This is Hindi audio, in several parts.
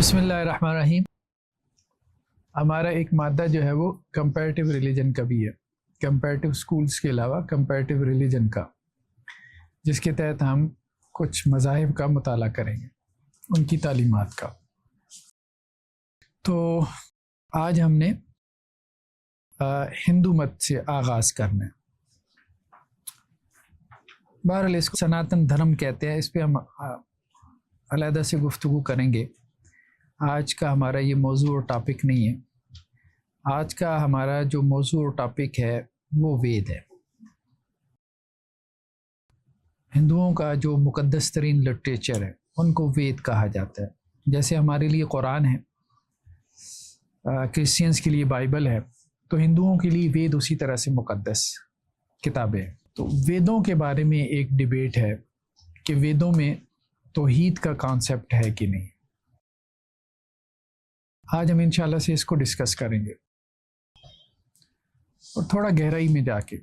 बिस्मिल्लाहिर्रहमानिर्रहीम। हमारा एक मादा जो है वो कंपैरेटिव रिलीजन का भी है, कंपैरेटिव स्कूल्स के अलावा कंपैरेटिव रिलीजन का, जिसके तहत हम कुछ मज़ाहिब का मुताला करेंगे, उनकी तालीमात का। तो आज हमने हिंदू मत से आगाज़ करना है। बहरहाल इसको सनातन धर्म कहते हैं, इस पर हम अलहदा से गुफ्तगू करेंगे। आज का हमारा ये मौजू और टॉपिक नहीं है। आज का हमारा जो मौजू और टॉपिक है वो वेद है। हिंदुओं का जो मुक़द्दस तरीन लिटरेचर है उनको वेद कहा जाता है। जैसे हमारे लिए कुरान है, क्रिश्चियंस के लिए बाइबल है, तो हिंदुओं के लिए वेद उसी तरह से मुक़द्दस किताबें हैं। तो वेदों के बारे में एक डिबेट है कि वेदों में तौहीद का कॉन्सेप्ट है कि नहीं। आज हम इंशाल्लाह से इसको डिस्कस करेंगे और थोड़ा गहराई में जाके।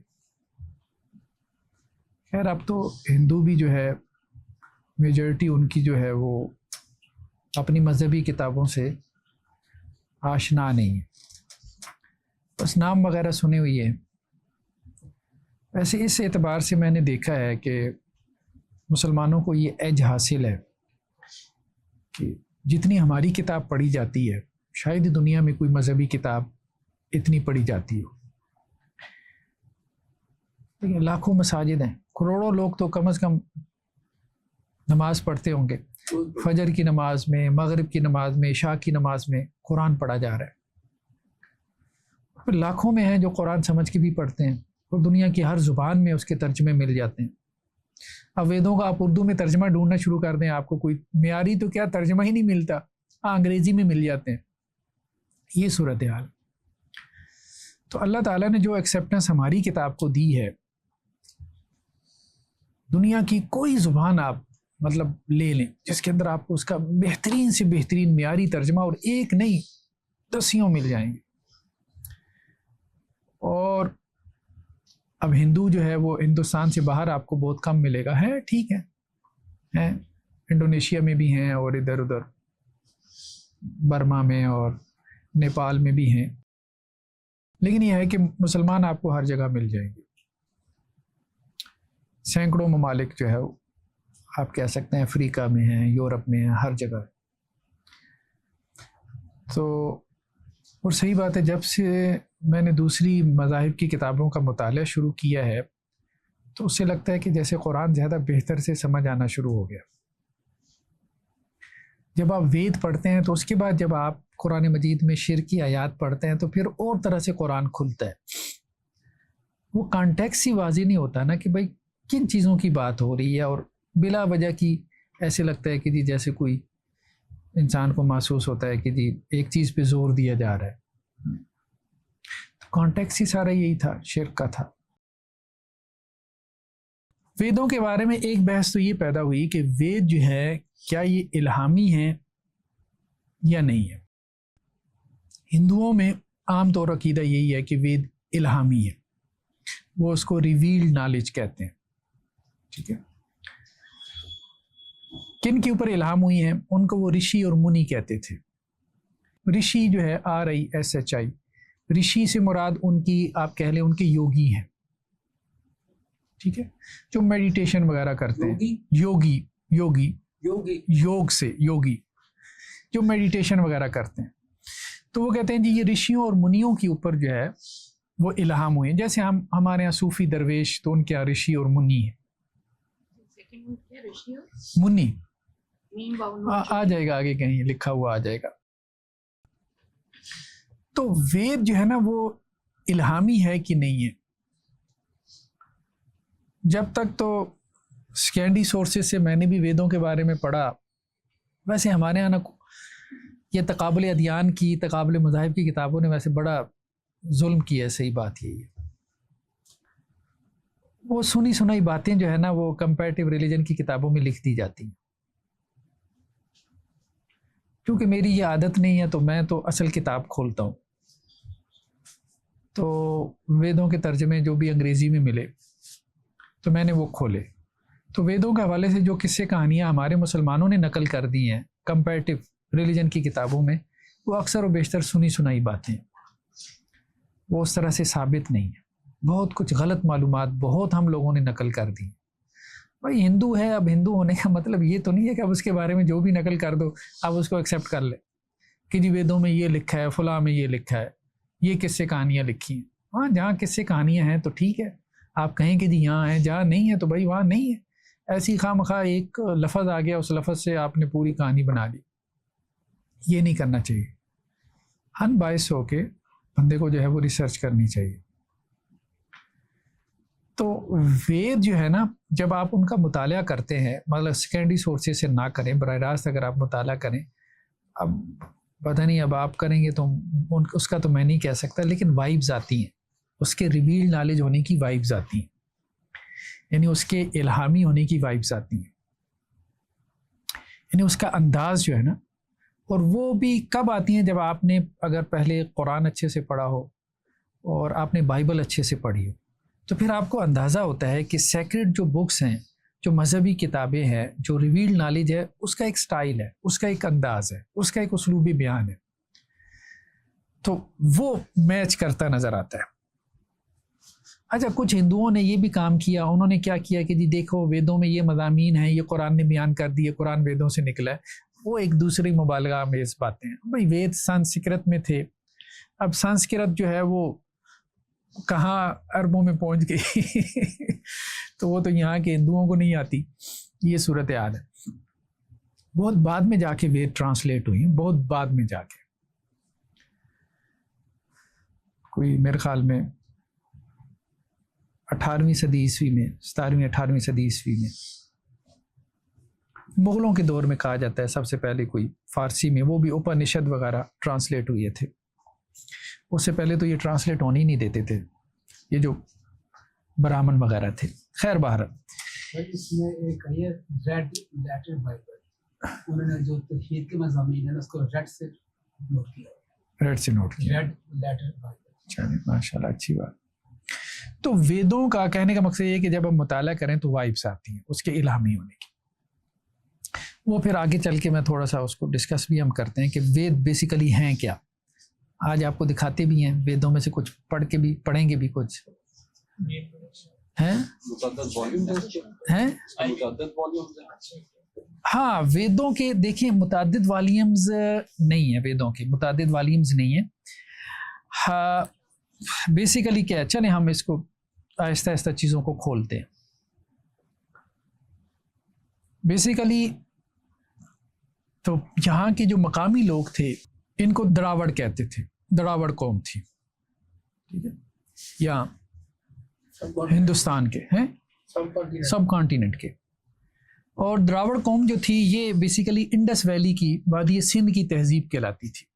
खैर, अब तो हिंदू भी जो है मेजॉरिटी उनकी जो है वो अपनी मजहबी किताबों से आशना नहीं है, बस नाम वगैरह सुनी हुई है। वैसे इस एतबार से मैंने देखा है कि मुसलमानों को ये एज हासिल है कि जितनी हमारी किताब पढ़ी जाती है शायद ही दुनिया में कोई मजहबी किताब इतनी पढ़ी जाती हो। लेकिन लाखों मसाजिद हैं, करोड़ों लोग तो कम से कम नमाज पढ़ते होंगे। फजर की नमाज में, मगरिब की नमाज में, इशा की नमाज में कुरान पढ़ा जा रहा है। लाखों में हैं जो कुरान समझ के भी पढ़ते हैं और दुनिया की हर ज़ुबान में उसके तर्जमे मिल जाते हैं। अब वेदों का आप उर्दू में तर्जमा ढूंढना शुरू कर दें, आपको कोई मियारी तो क्या तर्जमा ही नहीं मिलता, अंग्रेज़ी में मिल जाते हैं। ये सूरत हाल। तो अल्लाह ताला ने जो एक्सेप्टेंस हमारी किताब को दी है, दुनिया की कोई ज़ुबान आप मतलब ले लें जिसके अंदर आपको उसका बेहतरीन से बेहतरीन मियारी तर्जमा और एक नहीं दसियों मिल जाएंगे। और अब हिंदू जो है वो हिंदुस्तान से बाहर आपको बहुत कम मिलेगा, है ठीक है इंडोनेशिया में भी हैं और इधर उधर बर्मा में और नेपाल में भी हैं, लेकिन यह है कि मुसलमान आपको हर जगह मिल जाएंगे। सैकड़ों ममालिक जो है आप कह सकते हैं अफ्रीका में हैं, यूरोप में हैं, हर जगह। तो और सही बात है, जब से मैंने दूसरी मज़ाहिब की किताबों का मुताला शुरू किया है तो उससे लगता है कि जैसे कुरान ज़्यादा बेहतर से समझ आना शुरू हो गया। जब आप वेद पढ़ते हैं तो उसके बाद जब आप कुरान मजीद में शिर की आयात पढ़ते हैं तो फिर और तरह से कुरान खुलता है। वो कॉन्टेक्स्ट ही वाज़ी नहीं होता ना कि भाई किन चीज़ों की बात हो रही है, और बिला वजह की ऐसे लगता है कि जी जैसे कोई इंसान को महसूस होता है कि जी एक चीज़ पे जोर दिया जा रहा है। तो कॉन्टेक्स्ट ही सारा यही था, शिर्क का था। वेदों के बारे में एक बहस तो ये पैदा हुई कि वेद जो है क्या ये इल्हामी है या नहीं है। हिंदुओं में आम तौर अकीदा यही है कि वेद इल्हामी है, वो उसको रिवील्ड नॉलेज कहते हैं। ठीक है, किन के ऊपर इल्हाम हुई हैं उनको वो ऋषि और मुनि कहते थे। ऋषि जो है RISHI, ऋषि से मुराद उनकी आप कह लें उनके योगी हैं। ठीक है, जो मेडिटेशन वगैरह करते हैं, योगी योग से योगी जो मेडिटेशन वगैरह करते हैं, तो वो कहते हैं जी ये ऋषियों और मुनियों के ऊपर जो है वो इल्हाम हुए। जैसे हमारे यहाँ सूफी दरवेश तो उनके यहाँ ऋषि और मुनि है। मुनि आ जाएगा आगे, कहीं लिखा हुआ आ जाएगा। तो वेद जो है ना वो इल्हामी है कि नहीं है, जब तक तो सेकेंडरी सोर्सेज से मैंने भी वेदों के बारे में पढ़ा। वैसे हमारे यहाँ ना ये तकाबुल अदियान की, तकाबुल मज़ाहिब की किताबों ने वैसे बड़ा जुल्म किया है, सही बात यही है। वो सुनी सुनाई बातें जो है ना वो कंपैरेटिव रिलीजन की किताबों में लिख दी जाती हैं। क्योंकि मेरी ये आदत नहीं है तो मैं तो असल किताब खोलता हूँ। तो वेदों के तर्जमे जो भी अंग्रेज़ी में मिले तो मैंने वो खोले। तो वेदों के हवाले से जो किस्से कहानियाँ हमारे मुसलमानों ने नकल कर दी हैं कंपैरेटिव रिलीजन की किताबों में, वो अक्सर व बेशतर सुनी सुनाई बातें, वो उस तरह से साबित नहीं है। बहुत कुछ गलत मालूमात बहुत हम लोगों ने नकल कर दी। भाई हिंदू है, अब हिंदू होने का मतलब ये तो नहीं है कि अब उसके बारे में जो भी नकल कर दो आप उसको एक्सेप्ट कर ले कि जी वेदों में ये लिखा है, फुला में ये लिखा है, ये किस्से कहानियाँ लिखी हैं। हाँ, जहाँ किस्से कहानियाँ हैं तो ठीक है, आप कहें कि जी यहाँ है, जहाँ नहीं है तो भाई वहाँ नहीं है। ऐसी खामखा एक लफ्ज़ आ गया, उस लफ्ज़ से आपने पूरी कहानी बना ली, ये नहीं करना चाहिए। अनबायस होके बंदे को जो है वो रिसर्च करनी चाहिए। तो वेद जो है ना, जब आप उनका मुताला करते हैं, मतलब सेकेंडरी सोर्सेज से ना करें, बराह रास्त अगर आप मुताला करें, अब पता नहीं अब आप करेंगे तो उसका तो मैं नहीं कह सकता, लेकिन वाइब्स आती हैं, उसके रिवील नॉलेज होने की वाइब्स आती हैं, यानी उसके इल्हामी होने की वाइब्स आती हैं, यानी उसका अंदाज जो है ना। और वो भी कब आती हैं, जब आपने अगर पहले कुरान अच्छे से पढ़ा हो और आपने बाइबल अच्छे से पढ़ी हो, तो फिर आपको अंदाज़ा होता है कि सेक्रेड जो बुक्स हैं, जो मजहबी किताबें हैं, जो रिवील्ड नॉलेज है, उसका एक स्टाइल है, उसका एक अंदाज है, उसका एक उसलूबी बयान है, तो वो मैच करता नज़र आता है। अच्छा, कुछ हिंदुओं ने ये भी काम किया, उन्होंने क्या किया कि जी देखो वेदों में ये मज़ामीन हैं, ये कुरान ने बयान कर दिए, कुरान वेदों से निकला है। वो एक दूसरी मुबालगा आमेज़ बातें हैं। भाई वेद संस्कृत में थे, अब संस्कृत जो है वो कहाँ अरबों में पहुंच गई तो वो तो यहाँ के हिंदुओं को नहीं आती, ये सूरत हाल है। बहुत बाद में जाके वेद ट्रांसलेट हुई, बहुत बाद में जाके, कोई मेरे ख्याल में 18वीं सदी ईस्वी में, 17वीं 18वीं सदी ईस्वी में, मुगलों के दौर में कहा जाता है सबसे पहले कोई फारसी में, वो भी उपनिषद वगैरह ट्रांसलेट हुए थे। उससे पहले तो ये ट्रांसलेट होने ही नहीं देते थे, ये जो ब्राह्मण वगैरह थे। खैर बहर इसमें एक है रेड लेटर बाइबल, उन्होंने जो तौहीद के मज़ामीन है उसको रेड से नोट किया, रेड से नोट किया, रेड लेटर बाइबल। चलिए माशाल्लाह, अच्छी बात। तो वेदों का कहने का मकसद ये है कि जब हम मुताला करें तो वाइब्स आती हैं उसके इल्हामी होने की। वो फिर आगे चल के मैं थोड़ा सा उसको डिस्कस भी हम करते हैं कि वेद बेसिकली हैं क्या। आज आपको दिखाते भी हैं, वेदों में से कुछ पढ़ के भी पढ़ेंगे भी कुछ हैं हैं। हाँ, वेदों के देखिए मुतादिद वॉल्यूम्स नहीं है, वेदों के मुतादिद वॉल्यूम्स नहीं है। हाँ, बेसिकली क्या है, चले हम इसको आहिस्ता आहिस्ता चीज़ों को खोलते हैं। बेसिकली तो यहाँ के जो मकामी लोग थे, इनको द्रावड़ कहते थे, द्रावड़ कौम थी, ठीक है, या हिंदुस्तान के हैं, सब कॉन्टिनेंट के। और द्रावड़ कौम जो थी ये बेसिकली इंडस वैली की, वादी सिंध की तहजीब कहलाती थी।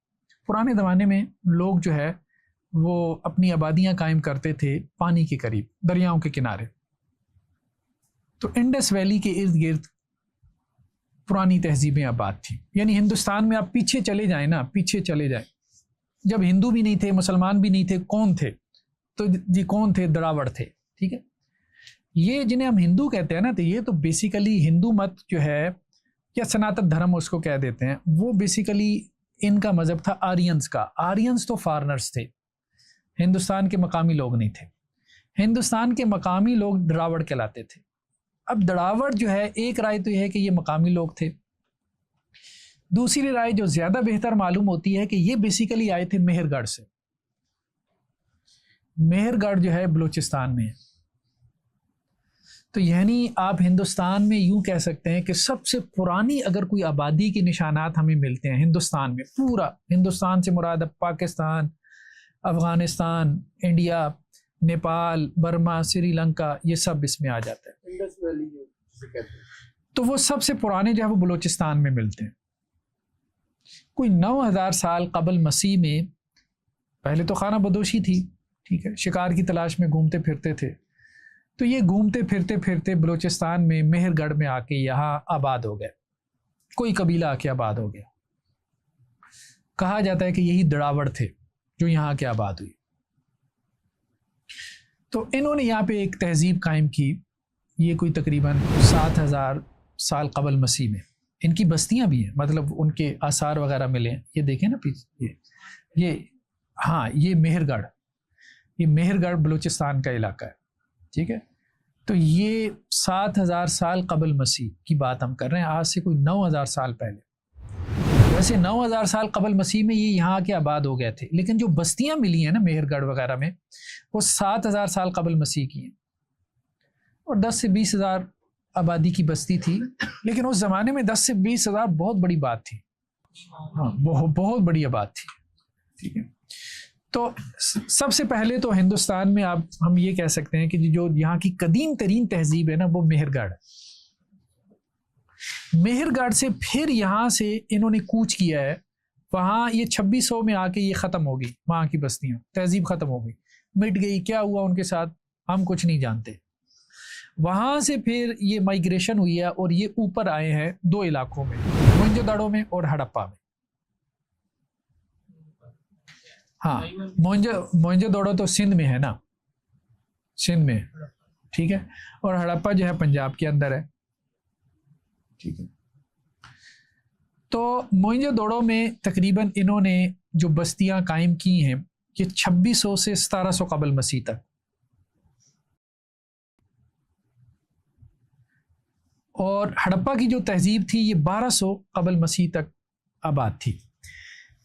पुराने ज़माने में लोग जो है वो अपनी आबादियाँ कायम करते थे पानी के करीब, दरियाओं के किनारे। तो इंडस वैली के इर्द गिर्द पुरानी तहजीबें आबाद थी। यानी हिंदुस्तान में आप पीछे चले जाएं ना, पीछे चले जाएं, जब हिंदू भी नहीं थे, मुसलमान भी नहीं थे, कौन थे? तो जी कौन थे? द्रावड़ थे, ठीक है। ये जिन्हें हम हिंदू कहते हैं ना, तो ये तो बेसिकली हिंदू मत जो है या सनातन धर्म उसको कह देते हैं, वो बेसिकली इनका मजहब था आर्यंस का। आर्यंस तो फॉरेनर्स थे, हिंदुस्तान के मकामी लोग नहीं थे। हिंदुस्तान के मकामी लोग द्रावड़ कहलाते थे। अब द्रावड़ जो है, एक राय तो यह है कि ये मकामी लोग थे, दूसरी राय जो ज्यादा बेहतर मालूम होती है कि ये बेसिकली आए थे मेहरगढ़ से। मेहरगढ़ जो है बलूचिस्तान में है। तो यानी आप हिंदुस्तान में यूं कह सकते हैं कि सबसे पुरानी अगर कोई आबादी के निशानात हमें मिलते हैं हिंदुस्तान में, पूरा हिंदुस्तान से मुराद पाकिस्तान, अफगानिस्तान, इंडिया, नेपाल, बर्मा, श्रीलंका, ये सब इसमें आ जाता है। इंडस वैली जिसे कहते हैं, तो वो सबसे पुराने जो है वो बलूचिस्तान में मिलते हैं। कोई 9000 साल कबल मसीह में, पहले तो खाना बदोशी थी, ठीक है, शिकार की तलाश में घूमते फिरते थे। तो ये घूमते फिरते फिरते बलूचिस्तान में मेहरगढ़ में आके यहाँ आबाद हो गए, कोई कबीला आके आबाद हो गया। कहा जाता है कि यही द्रावड़ थे जो यहाँ के आबाद हुई। तो इन्होंने यहाँ पे एक तहजीब कायम की, ये कोई तकरीबन 7000 साल कबल मसीह में इनकी बस्तियां भी हैं, मतलब उनके आसार वगैरह मिले हैं। ये देखें ना पीछे, ये हाँ, ये मेहरगढ़, ये मेहरगढ़ बलूचिस्तान का इलाका है, ठीक है। तो ये 7000 साल कबल मसीह की बात हम कर रहे हैं, आज से कोई 9000 साल पहले। वैसे 9000 साल कबल मसीह में ये यहाँ के आबाद हो गए थे, लेकिन जो बस्तियां मिली हैं ना मेहरगढ़ वगैरह में, वो 7000 साल कबल मसीह की हैं। और 10 से 20 हज़ार आबादी की बस्ती थी, लेकिन उस ज़माने में 10 से 20 हज़ार बहुत बड़ी बात थी। हाँ, बहुत बड़ी आबाद थी, ठीक है। तो सबसे पहले तो हिंदुस्तान में आप हम ये कह सकते हैं कि जो यहाँ की कदीम तरीन तहजीब है ना, वो मेहरगढ़। मेहरगढ़ से फिर यहाँ से इन्होंने कूच किया है, वहाँ ये 2600 में आके ये ख़त्म हो गई, वहाँ की बस्तियाँ, तहजीब ख़त्म हो गई, मिट गई। क्या हुआ उनके साथ हम कुछ नहीं जानते। वहाँ से फिर ये माइग्रेशन हुई है और ये ऊपर आए हैं दो इलाकों में, मोहनजोदड़ो में और हड़प्पा में। हाँ, मोहनजोदड़ो तो सिंध में है ना, सिंध में, ठीक है। और हड़प्पा जो है पंजाब के अंदर है, ठीक है। तो मोहनजोदड़ो में तकरीबन इन्होंने जो बस्तियां कायम की हैं ये 2600 से 1700 कबल मसीह तक, और हड़प्पा की जो तहजीब थी ये 1200 कबल मसीह तक आबाद थी।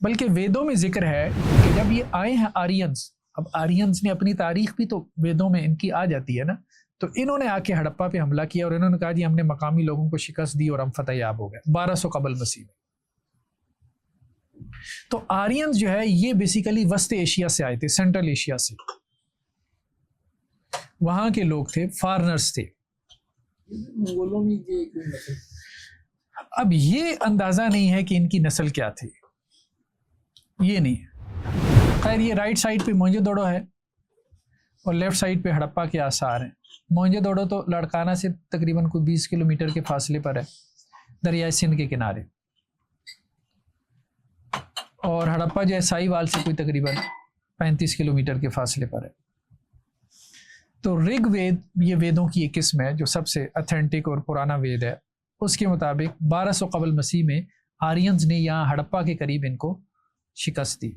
बल्कि वेदों में जिक्र है कि जब ये आए हैं आरियंस, अब आरियंस ने अपनी तारीख भी तो वेदों में इनकी आ जाती है ना, तो इन्होंने आके हड़प्पा पे हमला किया और इन्होंने कहा जी हमने मकामी लोगों को शिकस्त दी और हम फतेह याब हो गए 1200 कबल मसीह में। तो आरियंस जो है ये बेसिकली वस्त एशिया से आए थे, सेंट्रल एशिया से, वहां के लोग थे, फॉरेनर्स थे। मंगोलों में ये एक नस्ल, अब ये अंदाजा नहीं है कि इनकी नस्ल क्या थी, ये नहीं। खैर ये राइट साइड पे मोहनजोदड़ो है और लेफ्ट साइड पे हड़प्पा के आसार हैं। मोहनजोदड़ो तो लड़काना से तकरीबन कोई 20 किलोमीटर के फासले पर है, दरियाए सिंध के किनारे, और हड़प्पा जो है साहिवाल से कोई तकरीबन 35 किलोमीटर के फासले पर है। तो ऋग्वेद ये वेदों की एक किस्म है जो सबसे ऑथेंटिक और पुराना वेद है। उसके मुताबिक 1200 कबल मसीह में आरियंस ने यहाँ हड़प्पा के करीब इनको शिकस्त दी,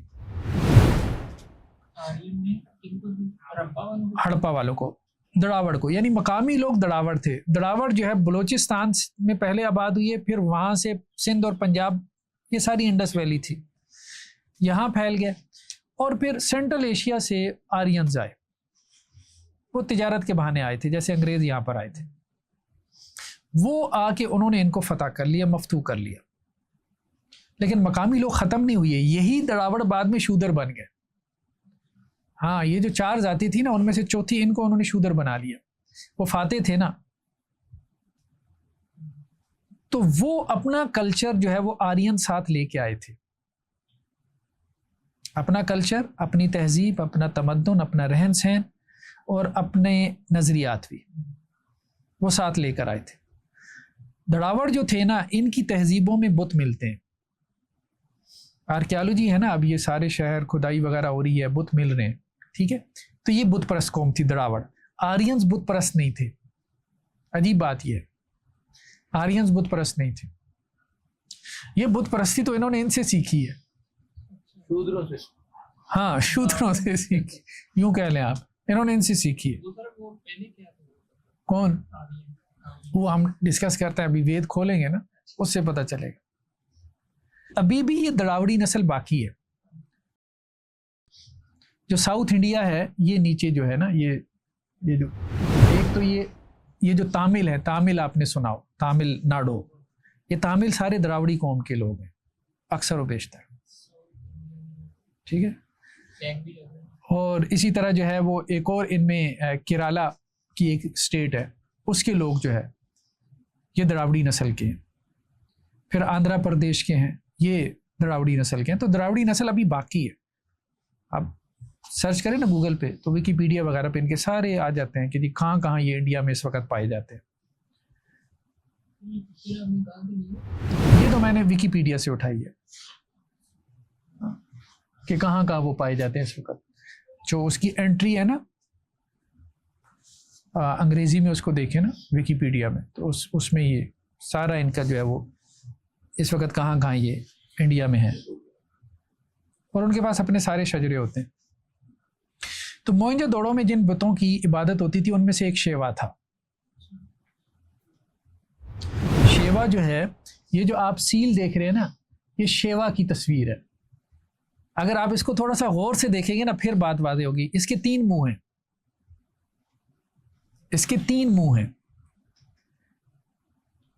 हड़प्पा वालों को, दड़ावड़ को, यानी मकामी लोग दड़ावड़ थे। दड़ावड़ जो है बलूचिस्तान में पहले आबाद हुई है, फिर वहाँ से सिंध और पंजाब, ये सारी इंडस वैली थी, यहाँ फैल गया। और फिर सेंट्रल एशिया से आरियंस आए, वो तिजारत के बहाने आए थे, जैसे अंग्रेज यहाँ पर आए थे। वो आके उन्होंने इनको फतह कर लिया, मफतू कर लिया। लेकिन मकामी लोग ख़त्म नहीं हुए, यही दड़ावड़ बाद में शूदर बन गए। हाँ, ये जो 4 जाति थी ना, उनमें से चौथी इनको उन्होंने शूदर बना लिया। वो फाते थे ना, तो वो अपना कल्चर जो है वो आर्यन साथ लेके आए थे। अपना कल्चर, अपनी तहजीब, अपना तमद्दुन, अपना रहन सहन और अपने नज़रियात भी वो साथ लेकर आए थे। दड़ावड़ जो थे ना, इनकी तहजीबों में बुत मिलते हैं। आर्कियोलॉजी है ना, अब ये सारे शहर खुदाई वगैरह हो रही है, बुत मिल रहे हैं, ठीक है। तो ये बुत परस्त कौम थी दड़ावड़। आर्यंस बुत परस्त नहीं थे। अजीब बात ये है, आर्यंस बुत परस्त नहीं थे। ये बुत परस्ती तो इन्होंने इनसे सीखी है, शूद्रों से। हाँ, शूद्रों से सीखी, यूं कह लें आप, इन्होंने इनसे सीखी है। कौन? वो हम डिस्कस करते हैं, अभी वेद खोलेंगे ना, उससे पता चलेगा। अभी भी ये दड़ावड़ी नस्ल बाकी है। जो साउथ इंडिया है, ये नीचे जो है ना, ये जो एक तो ये जो तामिल है, तामिल आपने सुना हो, तमिलनाडु, ये तामिल सारे दड़ावड़ी कौम के लोग हैं अक्सर व बेशतर, ठीक है। और इसी तरह जो है वो एक और इनमें केरला की एक स्टेट है, उसके लोग जो है ये दड़ावड़ी नस्ल के हैं। फिर आंध्र प्रदेश के हैं, ये दड़ावड़ी नस्ल के हैं। तो दड़ावड़ी नस्ल अभी बाकी है। आप सर्च करें ना गूगल पे, तो विकीपीडिया वगैरह पे इनके सारे आ जाते हैं कि जी कहाँ कहाँ ये इंडिया में इस वक्त पाए जाते हैं। ये तो मैंने विकीपीडिया से उठाई है कि कहाँ कहाँ वो पाए जाते हैं इस वक्त। जो उसकी एंट्री है ना, अंग्रेजी में उसको देखें ना विकीपीडिया में, तो उसमें ये सारा इनका जो है वो इस वक्त कहाँ कहाँ ये इंडिया में है, और उनके पास अपने सारे शजरे होते हैं। तो मोइंजोदड़ो में जिन बुतों की इबादत होती थी उनमें से एक शेवा था। शेवा जो है, ये जो आप सील देख रहे हैं ना, ये शेवा की तस्वीर है। अगर आप इसको थोड़ा सा गौर से देखेंगे ना फिर बात वाज़ेह होगी। इसके 3 मुंह हैं, इसके 3 मुंह हैं।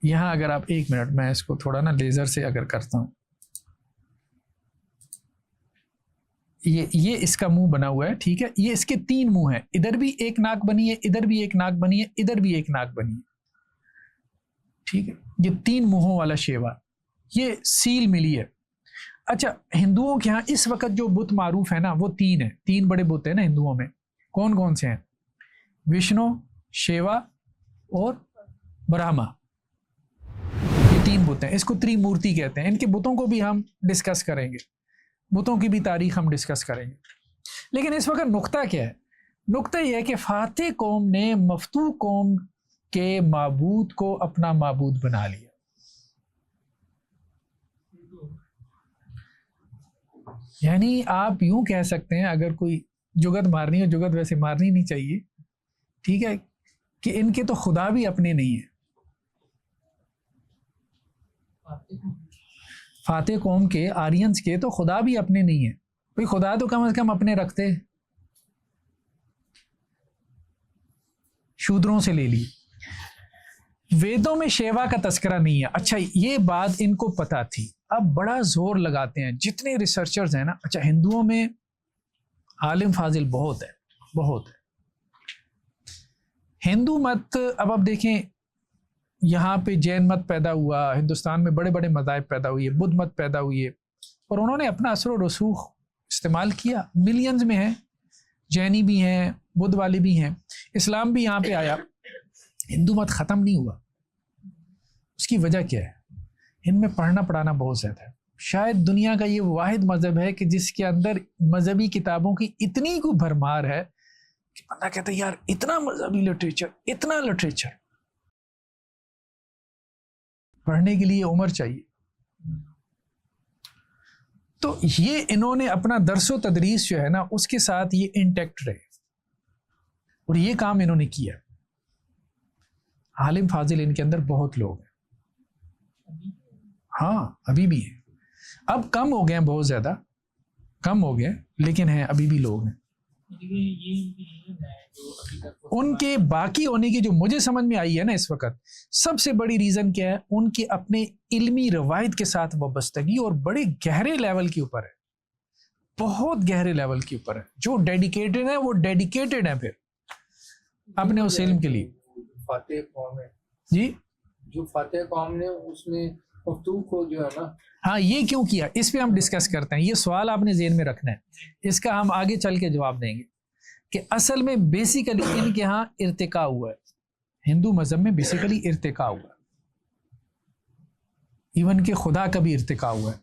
यहां अगर आप 1 मिनट, मैं इसको थोड़ा ना लेजर से अगर करता हूं, ये इसका मुंह बना हुआ है, ठीक है। ये इसके 3 मुंह हैं, इधर भी एक नाक बनी है, इधर भी एक नाक बनी है, इधर भी एक नाक बनी है, ठीक है। ये 3 मुंहों वाला शेवा, ये सील मिली है। अच्छा, हिंदुओं के यहाँ इस वक्त जो बुत मारूफ है ना वो 3 है। 3 बड़े बुत है ना हिंदुओं में। कौन कौन से हैं? विष्णु, शिवा और ब्रह्मा, ये 3 बुत हैं। इसको त्रिमूर्ति कहते हैं। इनके बुतों को भी हम डिस्कस करेंगे, बुतों की भी तारीख हम डिस्कस करेंगे। लेकिन इस वक्त नुक्ता क्या है? नुक्ता यह है कि फातेह कौम ने मफ्तू कौम के माबूद को अपना माबूद बना लिया। यानी आप यूं कह सकते हैं, अगर कोई जुगत मारनी हो, जुगत वैसे मारनी नहीं चाहिए, ठीक है, कि इनके तो खुदा भी अपने नहीं है। फातेह कौम के, आर्यंस के तो खुदा भी अपने नहीं है। भाई खुदा तो कम से कम अपने रखते, शूद्रों से ले ली। वेदों में शेवा का तस्करा नहीं है। अच्छा, ये बात इनको पता थी। अब बड़ा जोर लगाते हैं जितने रिसर्चर्स हैं ना। अच्छा, हिंदुओं में आलिम फाजिल बहुत है, बहुत है। हिंदू मत, अब आप देखें, यहाँ पे जैन मत पैदा हुआ, हिंदुस्तान में बड़े बड़े मज़ाहिब पैदा हुए, बुद्ध मत पैदा हुए, और उन्होंने अपना असर और रसूख इस्तेमाल किया। मिलियंस में है, जैनी भी हैं, बुद्ध वाले भी हैं, इस्लाम भी यहाँ पे आया। हिंदू मत ख़त्म नहीं हुआ। उसकी वजह क्या है? इनमें पढ़ना पढ़ाना बहुत ज़्यादा है। शायद दुनिया का ये वाहिद मज़हब है कि जिसके अंदर मजहबी किताबों की इतनी को भरमार है कि बंदा कहता है यार इतना मजहबी लिटरेचर, इतना लिटरेचर। पढ़ने के लिए उम्र चाहिए। तो ये इन्होंने अपना दरसो तदरीस जो है ना उसके साथ ये इंटैक्ट रहे, और ये काम इन्होंने किया। आलिम फाजिल इनके अंदर बहुत लोग हैं। हाँ, अभी भी हैं। अब कम हो गए हैं, बहुत ज़्यादा कम हो गए, लेकिन हैं, अभी भी लोग हैं। उनके बाकी होने की जो मुझे समझ में आई है ना इस वक्त, सबसे बड़ी रीज़न क्या है? उनके अपने इल्मी रवायत के साथ वाबस्तगी, और बड़े गहरे लेवल के ऊपर है, बहुत गहरे लेवल के ऊपर है। जो डेडिकेटेड है वो डेडिकेटेड है फिर अपने उस इल्म के लिए। फातेह कौम है जी, जो फातेह कौम ने उसने मफ्तू को जो है ना, हाँ, ये क्यों किया, इस पे हम डिस्कस करते हैं। ये सवाल आपने ज़हन में रखना है, इसका हम आगे चल के जवाब देंगे कि असल में बेसिकली इनके यहाँ इर्तिका हुआ है। हिंदू मज़हब में बेसिकली इर्तिका हुआ है। इवन के खुदा का भी इर्तिका हुआ है,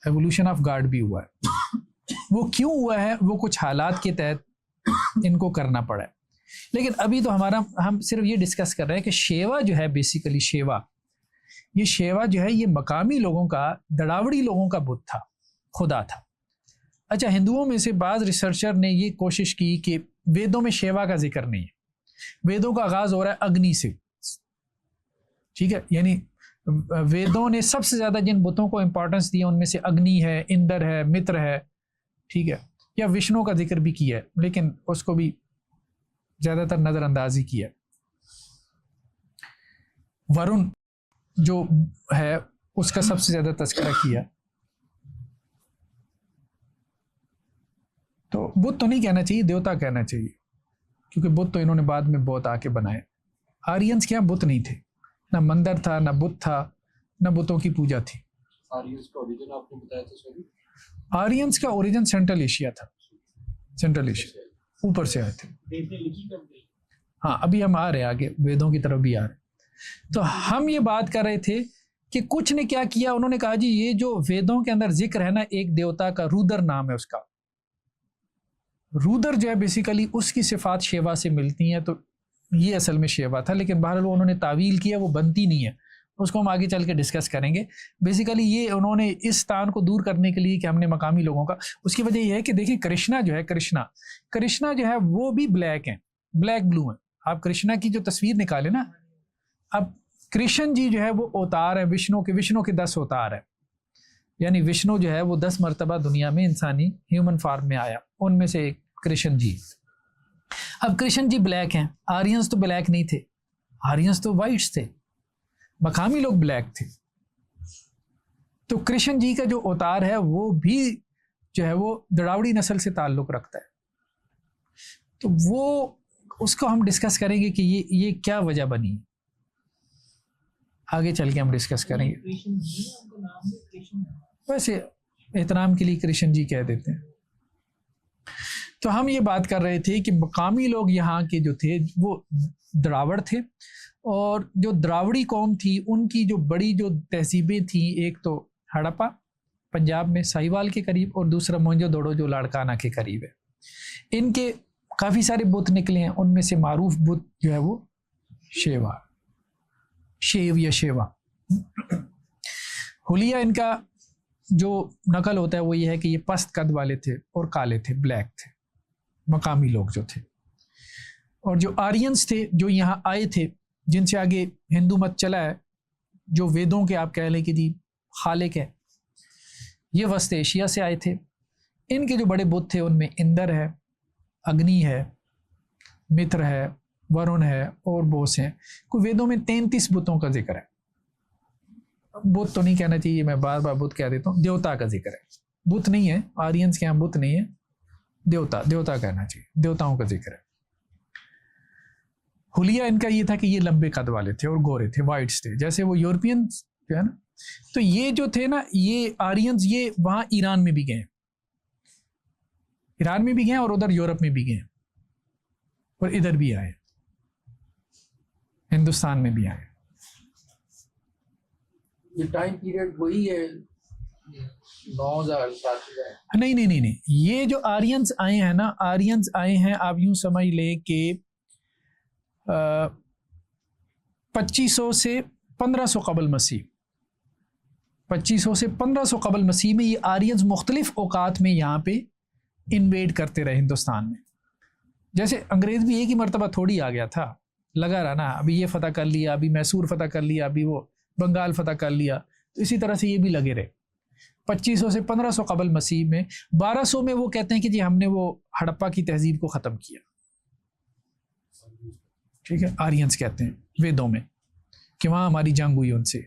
एवोल्यूशन ऑफ गॉड भी हुआ है। वो क्यों हुआ है? वो कुछ हालात के तहत इनको करना पड़ा है। लेकिन अभी तो हम सिर्फ ये डिस्कस कर रहे हैं कि शेवा जो है, बेसिकली शेवा, ये शेवा जो है ये मकामी लोगों का, दड़ावड़ी लोगों का बुत था, खुदा था। अच्छा, हिंदुओं में से बाज़ रिसर्चर ने ये कोशिश की कि वेदों में शेवा का जिक्र नहीं है। वेदों का आगाज़ हो रहा है अग्नि से, ठीक है। यानी वेदों ने सबसे ज़्यादा जिन बुतों को इंपॉर्टेंस दिया उनमें से अग्नि है, इंद्र है, मित्र है, ठीक है, या विष्णु का जिक्र भी किया है, लेकिन उसको भी ज़्यादातर नज़रअंदाजी किया। वरुण जो है उसका सबसे ज़्यादा तज़किरा किया। तो बुत तो नहीं कहना चाहिए, देवता कहना चाहिए, क्योंकि बुत तो इन्होंने बाद में बहुत आके बनाए। आर्यंस के यहाँ बुत नहीं थे, ना मंदिर था, ना बुत था, ना बुतों की पूजा थी। आर्यंस का ओरिजिन आपने बताया था सॉरी? आर्यंस का ओरिजिन सेंट्रल एशिया था, सेंट्रल एशिया, ऊपर से आए थे। हाँ, अभी हम आ रहे हैं आगे, वेदों की तरफ भी आ रहे। तो हम ये बात कर रहे थे कि कुछ ने क्या किया, उन्होंने कहा जी ये जो वेदों के अंदर जिक्र है ना, एक देवता का, रुद्र नाम है उसका, रुद्र जो है बेसिकली उसकी सिफात शेवा से मिलती हैं, तो ये असल में शेवा था। लेकिन बहरहाल उन्होंने तावील किया, वो बनती नहीं है, उसको हम आगे चल के डिस्कस करेंगे। बेसिकली ये उन्होंने इस स्थान को दूर करने के लिए कि हमने मकामी लोगों का, उसकी वजह यह है कि देखिए कृष्णा जो है, कृष्णा जो है वो भी ब्लैक है, ब्लैक ब्लू है। आप कृष्णा की जो तस्वीर निकाले ना, अब कृष्ण जी जो है वो अवतार है विष्णु के 10 अवतार है, यानी विष्णु जो है वो 10 मरतबा दुनिया में इंसानी ह्यूमन फॉर्म में आया, उनमें से एक कृष्ण जी। अब कृष्ण जी ब्लैक हैं, आर्यंस तो ब्लैक नहीं थे, आर्यंस तो वाइट्स थे, मकामी लोग ब्लैक थे। तो कृष्ण जी का जो अवतार है वो भी जो है वो द्राविड़ी नस्ल से ताल्लुक रखता है। तो वो उसको हम डिस्कस करेंगे कि ये क्या वजह बनी, आगे चल के हम डिस्कस करेंगे। वैसे एहतराम के लिए कृष्ण जी कह देते हैं। तो हम ये बात कर रहे थे कि मकामी लोग यहाँ के जो थे वो द्राविड़ थे, और जो द्राविड़ी कौम थी उनकी जो बड़ी जो तहजीबें थी, एक तो हड़प्पा पंजाब में साहिवाल के करीब, और दूसरा मोहनजोदड़ो जो लाड़काना के करीब है। इनके काफ़ी सारे बुत निकले हैं, उनमें से मारूफ बुत जो है वो शेव या शेवा। हुलिया इनका जो नकल होता है वो ये है कि ये पस्त कद वाले थे और काले थे, ब्लैक थे, मकामी लोग जो थे। और जो आर्यंस थे जो यहाँ आए थे, जिनसे आगे हिंदू मत चला है, जो वेदों के आप कह लें कि जी खालिक है, ये वस्त एशिया से आए थे। इनके जो बड़े बुत थे उनमें इंद्र है, अग्नि है, मित्र है, वरुण है और बोस हैं। कोई वेदों में 33 बुतों का जिक्र है। बुत तो नहीं कहना चाहिए, मैं बार बार बुत कह देता हूँ, देवता का जिक्र है, बुत नहीं है। आर्यंस के यहाँ बुत नहीं है, देवता कहना चाहिए, देवताओं का जिक्र है। हुलिया इनका ये था कि ये लंबे कद वाले थे और गोरे थे, वाइट्स थे, जैसे वो यूरोपियन जो है ना। तो ये जो थे ना, ये आर्यंस, ये वहां ईरान में भी गए, और उधर यूरोप में भी गए, और इधर भी आए, हिंदुस्तान में भी आए। ये टाइम पीरियड वही है 9000 साल का? नहीं, ये जो आर्यंस आए हैं ना, आर्यंस आए हैं, आप यूं समझ लें कि 2500 से 1500 कबल मसीह, 2500 से 1500 कबल मसीह में ये आर्यंस मुख्तलिफ औकात में यहाँ पे इन्वेड करते रहे हिंदुस्तान में। जैसे अंग्रेज भी एक ही मरतबा थोड़ी आ गया था, लगा रहा ना, अभी ये फतह कर लिया, अभी मैसूर फतह कर लिया, अभी वो बंगाल फतह कर लिया, तो इसी तरह से ये भी लगे रहे। 2500 से 1500 कबल मसीह में, 1200 में वो कहते हैं कि जी हमने वो हड़प्पा की तहजीब को ख़त्म किया, ठीक है, आर्यंस कहते हैं वेदों में कि वहाँ हमारी जंग हुई उनसे।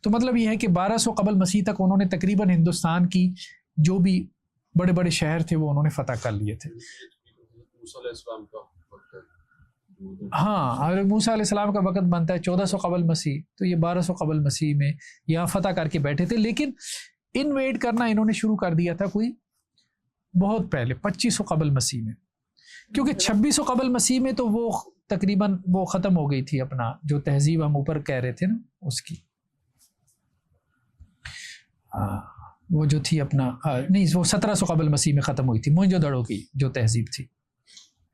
तो मतलब ये है कि 1200 कबल मसीह तक उन्होंने तकरीबन हिंदुस्तान की जो भी बड़े बड़े शहर थे वो उन्होंने फतह कर लिए थे। हाँ, हज़रत मूसा अलैहिस्सलाम का वक़्त बनता है 1400 कबल मसीह, तो ये 1200 कबल मसीह में यहाँ फतह करके बैठे थे। लेकिन इन्वेड करना इन्होंने शुरू कर दिया था कोई बहुत पहले, 2500 कबल मसीह में, क्योंकि 2600 कबल मसीह में तो वो तकरीबन वो ख़त्म हो गई थी अपना जो तहजीब हम ऊपर कह रहे थे ना उसकी, वो जो थी अपना नहीं, वो 1700 कबल मसीह में ख़त्म हुई थी, मोहनजोदड़ो की जो तहजीब थी,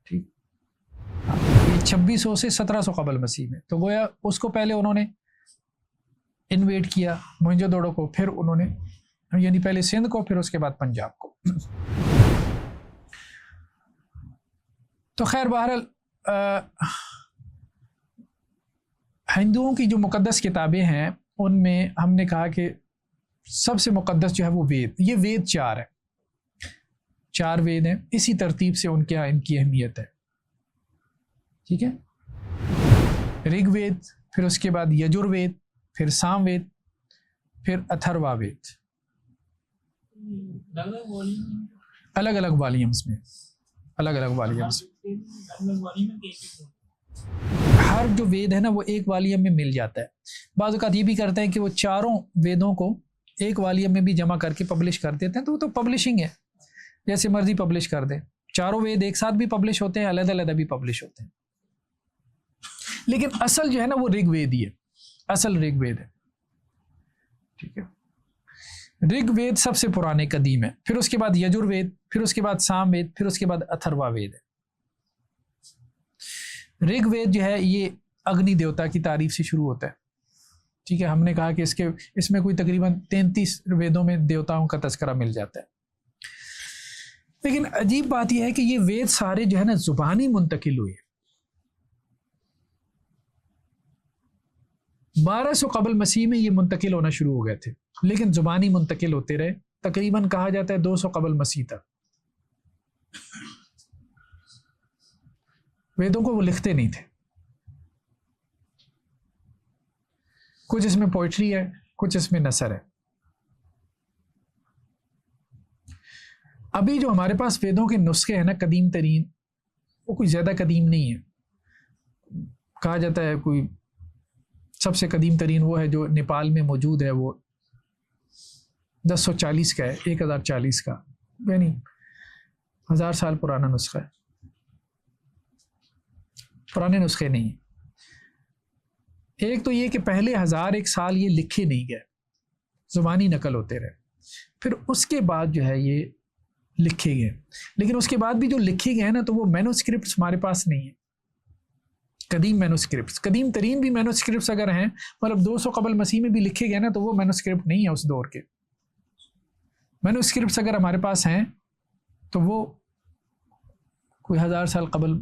ठीक। ये 2600 से 1700 कबल मसीह में, तो गोया उसको पहले उन्होंने इन्वेड किया मोहनजोदड़ो को, फिर उन्होंने यानी पहले सिंध को, फिर उसके बाद पंजाब को। तो खैर बहरहाल हिंदुओं की जो मुक़द्दस किताबें हैं उनमें हमने कहा कि सबसे मुक़द्दस जो है वो वेद, ये वेद 4 है, 4 वेद हैं, इसी तरतीब से उनके यहाँ इनकी अहमियत है, ठीक है। ऋग्वेद, फिर उसके बाद यजुर्वेद, फिर सामवेद, फिर अथर्ववेद, अलग अलग वॉल्यूम्स में, अलग अलग वॉल्यूम्स। हर जो वेद है ना वो एक वॉल्यूम में मिल जाता है। बाज़ औक़ात ये भी करते हैं कि वो चारों वेदों को एक वॉल्यूम में भी जमा करके पब्लिश कर देते हैं, तो वो तो पब्लिशिंग है, जैसे मर्जी पब्लिश कर दे। चारों वेद एक साथ भी पब्लिश होते हैं, अलग अलग भी पब्लिश होते हैं, लेकिन असल जो है ना वो ऋग्वेद ही है, असल ऋग्वेद है, ठीक है। ऋग्वेद सबसे पुराने कदीम है, फिर उसके बाद यजुर्वेद, फिर उसके बाद सामवेद, फिर उसके बाद अथर्ववेद है। ऋग्वेद जो है ये अग्नि देवता की तारीफ से शुरू होता है, ठीक है, हमने कहा कि इसमें कोई तकरीबन 33 वेदों में देवताओं का तस्करा मिल जाता है। लेकिन अजीब बात यह है कि ये वेद सारे जो है ना जुबानी मुंतकिल हुए। 1200 कबल मसीह में ये मुंतकिल होना शुरू हो गए थे, लेकिन जुबानी मुंतकिल होते रहे, तकरीबन कहा जाता है 200 कबल मसीह तक। वेदों को वो लिखते नहीं थे। कुछ इसमें पोइट्री है, कुछ इसमें नसर है। अभी जो हमारे पास वेदों के नुस्खे हैं ना कदीम तरीन, वो कोई ज़्यादा कदीम नहीं है। कहा जाता है कोई सबसे कदीम तरीन वो है जो नेपाल में मौजूद है, वो 1040 का है, 1040 का, यानी 1000 साल पुराना नुस्खा है। पुराने नुस्खे नहीं। एक तो ये कि पहले 1001 साल ये लिखे नहीं गए, ज़ुबानी नकल होते रहे, फिर उसके बाद जो है ये लिखे गए। लेकिन उसके बाद भी जो लिखे गए हैं ना, तो वो मैनोस्क्रिप्ट्स हमारे पास नहीं है, कदीम मैनोस्क्रिप्ट्स। कदीम तरीन भी मैनोस्क्रिप्ट्स अगर हैं, मतलब 200 कबल मसीह में भी लिखे गए ना, तो वो मैनोस्क्रिप्ट नहीं है उस दौर के। मैनोस्क्रिप्ट्स अगर हमारे पास हैं तो वो कोई 1000 साल कबल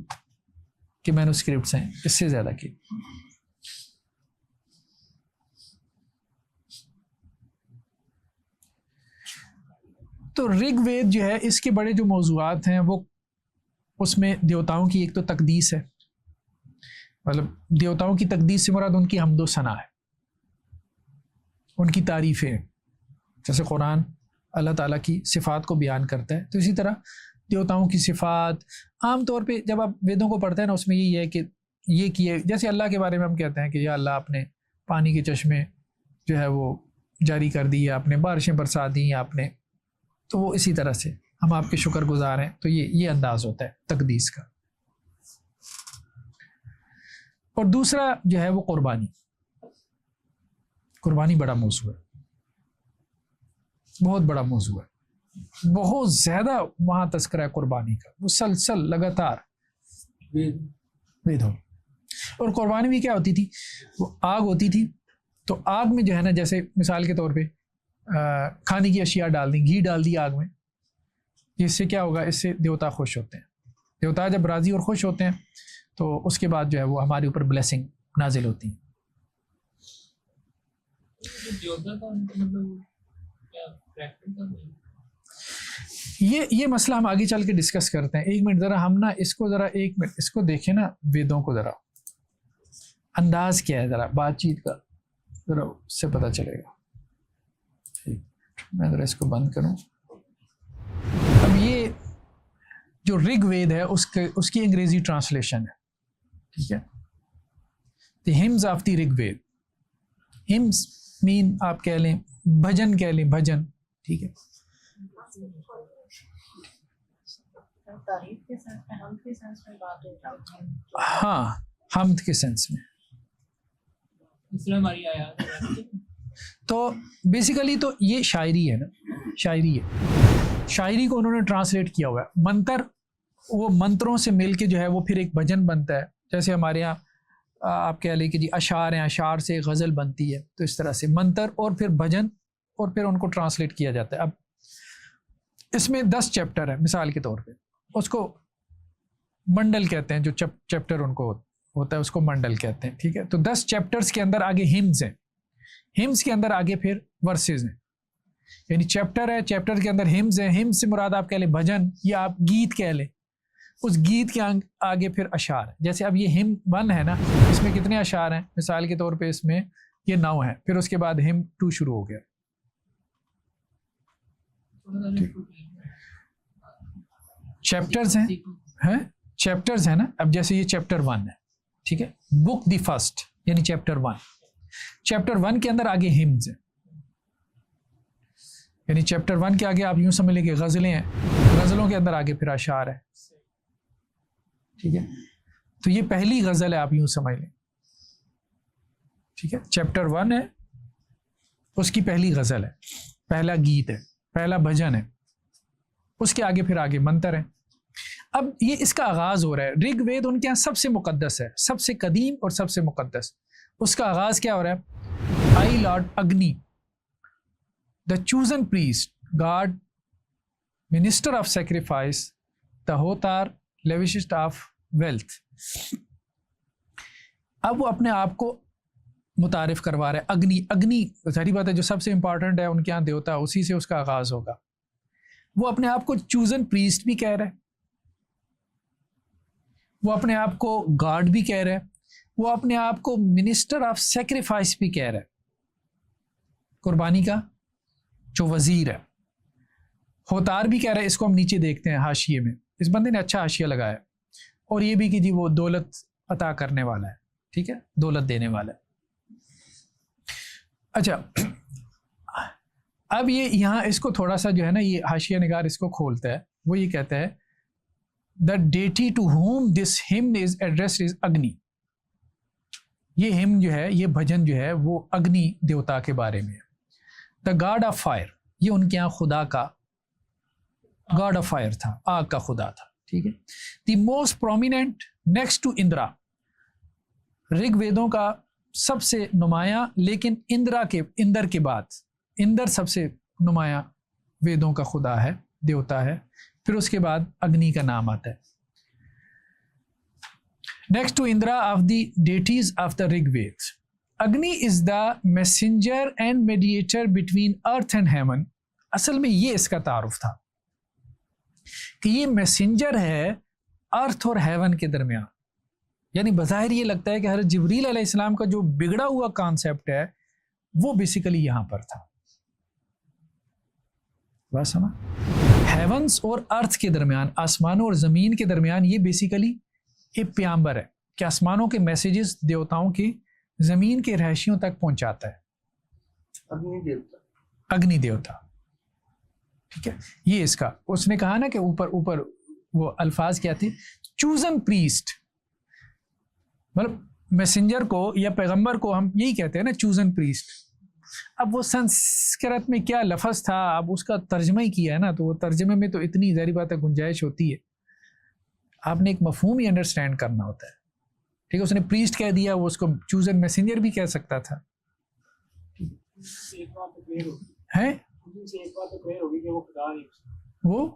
के मैनोस्क्रिप्ट्स हैं, इससे ज़्यादा की। तो ऋग्वेद जो है, इसके बड़े जो मौज़ूआत हैं वो, उसमें देवताओं की एक तो तकदीस है, मतलब देवताओं की तकदीस से मुराद उनकी हम्दो सना है, उनकी तारीफ़ें हैं। जैसे कुरान अल्लाह ताला की सिफ़ात को बयान करता है, तो इसी तरह देवताओं की सिफ़ात आम तौर पे जब आप वेदों को पढ़ते हैं ना, उसमें यही है कि ये किए, जैसे अल्लाह के बारे में हम कहते हैं कि या अल्लाह आपने पानी के चश्मे जो है वो जारी कर दी, आपने बारिशें बरसा दी आपने, तो वो इसी तरह से हम आपके शुक्रगुजार हैं। तो ये अंदाज होता है तकदीस का। और दूसरा जो है वो कुर्बानी। कुर्बानी बड़ा मौजू है, बहुत बड़ा मौजू है, बहुत ज़्यादा वहाँ तस्करा है कुर्बानी का, मुसलसल लगातार वेदों। और कुर्बानी भी क्या होती थी, वो आग होती थी, तो आग में जो है ना, जैसे मिसाल के तौर पे खाने की अशिया डाल दी, घी डाल दी आग में, इससे क्या होगा, इससे देवता खुश होते हैं। देवता जब राज़ी और खुश होते हैं तो उसके बाद जो है वो हमारे ऊपर ब्लेसिंग नाजिल होती है। ये मसला हम आगे चल के डिस्कस करते हैं। एक मिनट ज़रा हम ना इसको ज़रा एक मिनट इसको देखें ना, वेदों को ज़रा अंदाज़ क्या है, ज़रा बातचीत का ज़रा उससे पता चलेगा। मैं ज़रा इसको बंद करूं। अब ये जो ऋग्वेद है उसकी अंग्रेज़ी ट्रांसलेशन है, ठीक है, the hymns of the Rigveda. Hymns mean आप कह लें भजन, कह लें भजन, ठीक है। हाँ, हमद के सेंस में। तो बेसिकली तो ये शायरी है ना, शायरी है। शायरी को उन्होंने ट्रांसलेट किया हुआ है। मंत्र, वो मंत्रों से मिल के जो है वो फिर एक भजन बनता है। जैसे हमारे यहाँ आप कह लें कि जी अशार हैं, अशार से गज़ल बनती है, तो इस तरह से मंत्र और फिर भजन, और फिर उनको ट्रांसलेट किया जाता है। अब इसमें 10 चैप्टर है मिसाल के तौर पे, उसको मंडल कहते हैं, जो चैप्टर उनको होता है उसको मंडल कहते हैं, ठीक है। तो 10 चैप्टर्स के अंदर आगे हिम्स हैं, हिम्स के अंदर आगे फिर वर्सेस हैं, यानी चैप्टर है, चैप्टर के अंदर हिम्स हैं। हिम्स से मुराद आप कह लें भजन, या आप गीत कह लें, उस गीत के आगे फिर अशार। जैसे अब ये हिम 1 है ना, इसमें कितने अशार हैं, मिसाल के तौर पे इसमें ये 9 है, फिर उसके बाद हिम 2 शुरू हो गया। चैप्टर्स हैं चैप्टर्स है ना। अब जैसे ये चैप्टर 1 है, ठीक है, बुक द फर्स्ट यानी चैप्टर 1। चैप्टर 1 के अंदर आगे हिम्स है, यानी चैप्टर 1 के आगे आप यूं समझ लें कि गज़लें हैं, गज़लों के अंदर आगे फिर अशार है, ठीक है। तो ये पहली गज़ल है, आप यूं समझ लें, ठीक है। चैप्टर 1 है, उसकी पहली गज़ल है, पहला गीत है, पहला भजन है, उसके आगे फिर आगे मंत्र है। अब ये इसका आगाज़ हो रहा है। ऋग्वेद उनके यहाँ सबसे मुक़द्दस है, सबसे कदीम और सबसे मुक़द्दस। उसका आगाज़ क्या हो रहा है, I laud Agni, the chosen priest, god minister of sacrifice, the hotar lavishest of wealth. अब वो अपने आप को मुतारिफ करवा रहे हैं। अग्नि, अग्नि सारी बात है जो सबसे इंपॉर्टेंट है उनके यहाँ देवता, उसी से उसका आगाज होगा। वो अपने आप को चूजन प्रीस्ट भी कह रहे हैं, वो अपने आप को गॉड भी कह रहे हैं, वो अपने आप को मिनिस्टर ऑफ सेक्रीफाइस भी कह रहे हैं, कुर्बानी का जो वजीर है। होतार भी कह रहे हैं, इसको हम नीचे देखते हैं हाशिए में, इस बंदे ने अच्छा हाशिया लगाया। और ये भी कि जी वो दौलत अता करने वाला है, ठीक है, दौलत देने वाला है। अच्छा, अब ये यहाँ इसको थोड़ा सा जो है ना, ये हाशिया निगार इसको खोलता है। वो ये कहता है the deity to whom this hymn is addressed is Agni. ये हिम्न जो है, ये भजन जो है वो अग्नि देवता के बारे में है। द गॉड ऑफ फायर, ये उनके यहाँ खुदा का गॉड ऑफ फायर था, आग का खुदा था, ठीक है। The most prominent next to Indra, ऋग्वेदों का सबसे नुमाया, लेकिन इंद्र के बाद इंद्र सबसे नुमाया वेदों का खुदा है, देवता है। फिर उसके बाद अग्नि का नाम आता है। Next to Indra of the deities of the Rigveda, Agni is the messenger and mediator between earth and heaven. असल में ये इसका तारुफ था कि ये मैसेंजर है अर्थ और हेवन के दरमियान। यानी बज़ाहिर ये लगता है कि हज़रत जिब्रील अलैहिस्सलाम का जो बिगड़ा हुआ कॉन्सेप्ट है वो बेसिकली यहाँ पर था। बात समझ? हेवंस और अर्थ के दरमियान, आसमानों और ज़मीन के दरमियान, ये बेसिकली एक प्याम्बर है कि आसमानों के मैसेजेस देवताओं की ज़मीन के रहशियों तक पहुँचाता है। अग्नि देवता, ठीक है। ये इसका उसने कहा ना कि ऊपर ऊपर वो अल्फाज क्या थे, चूजन प्रीस्ट, मतलब मैसेंजर को या पैगंबर को हम यही कहते हैं ना, चूजन प्रीस्ट। अब वो संस्कृत में क्या लफ्ज़ था, अब उसका तर्जमा ही किया है ना, तो वो तर्जमे में तो इतनी ज़ाहिर बात है गुंजाइश होती है, आपने एक मफहूम ही अंडरस्टैंड करना होता है, ठीक है। उसने प्रीस्ट कह दिया, वो उसको चूजन मैसेंजर भी कह सकता था, है वो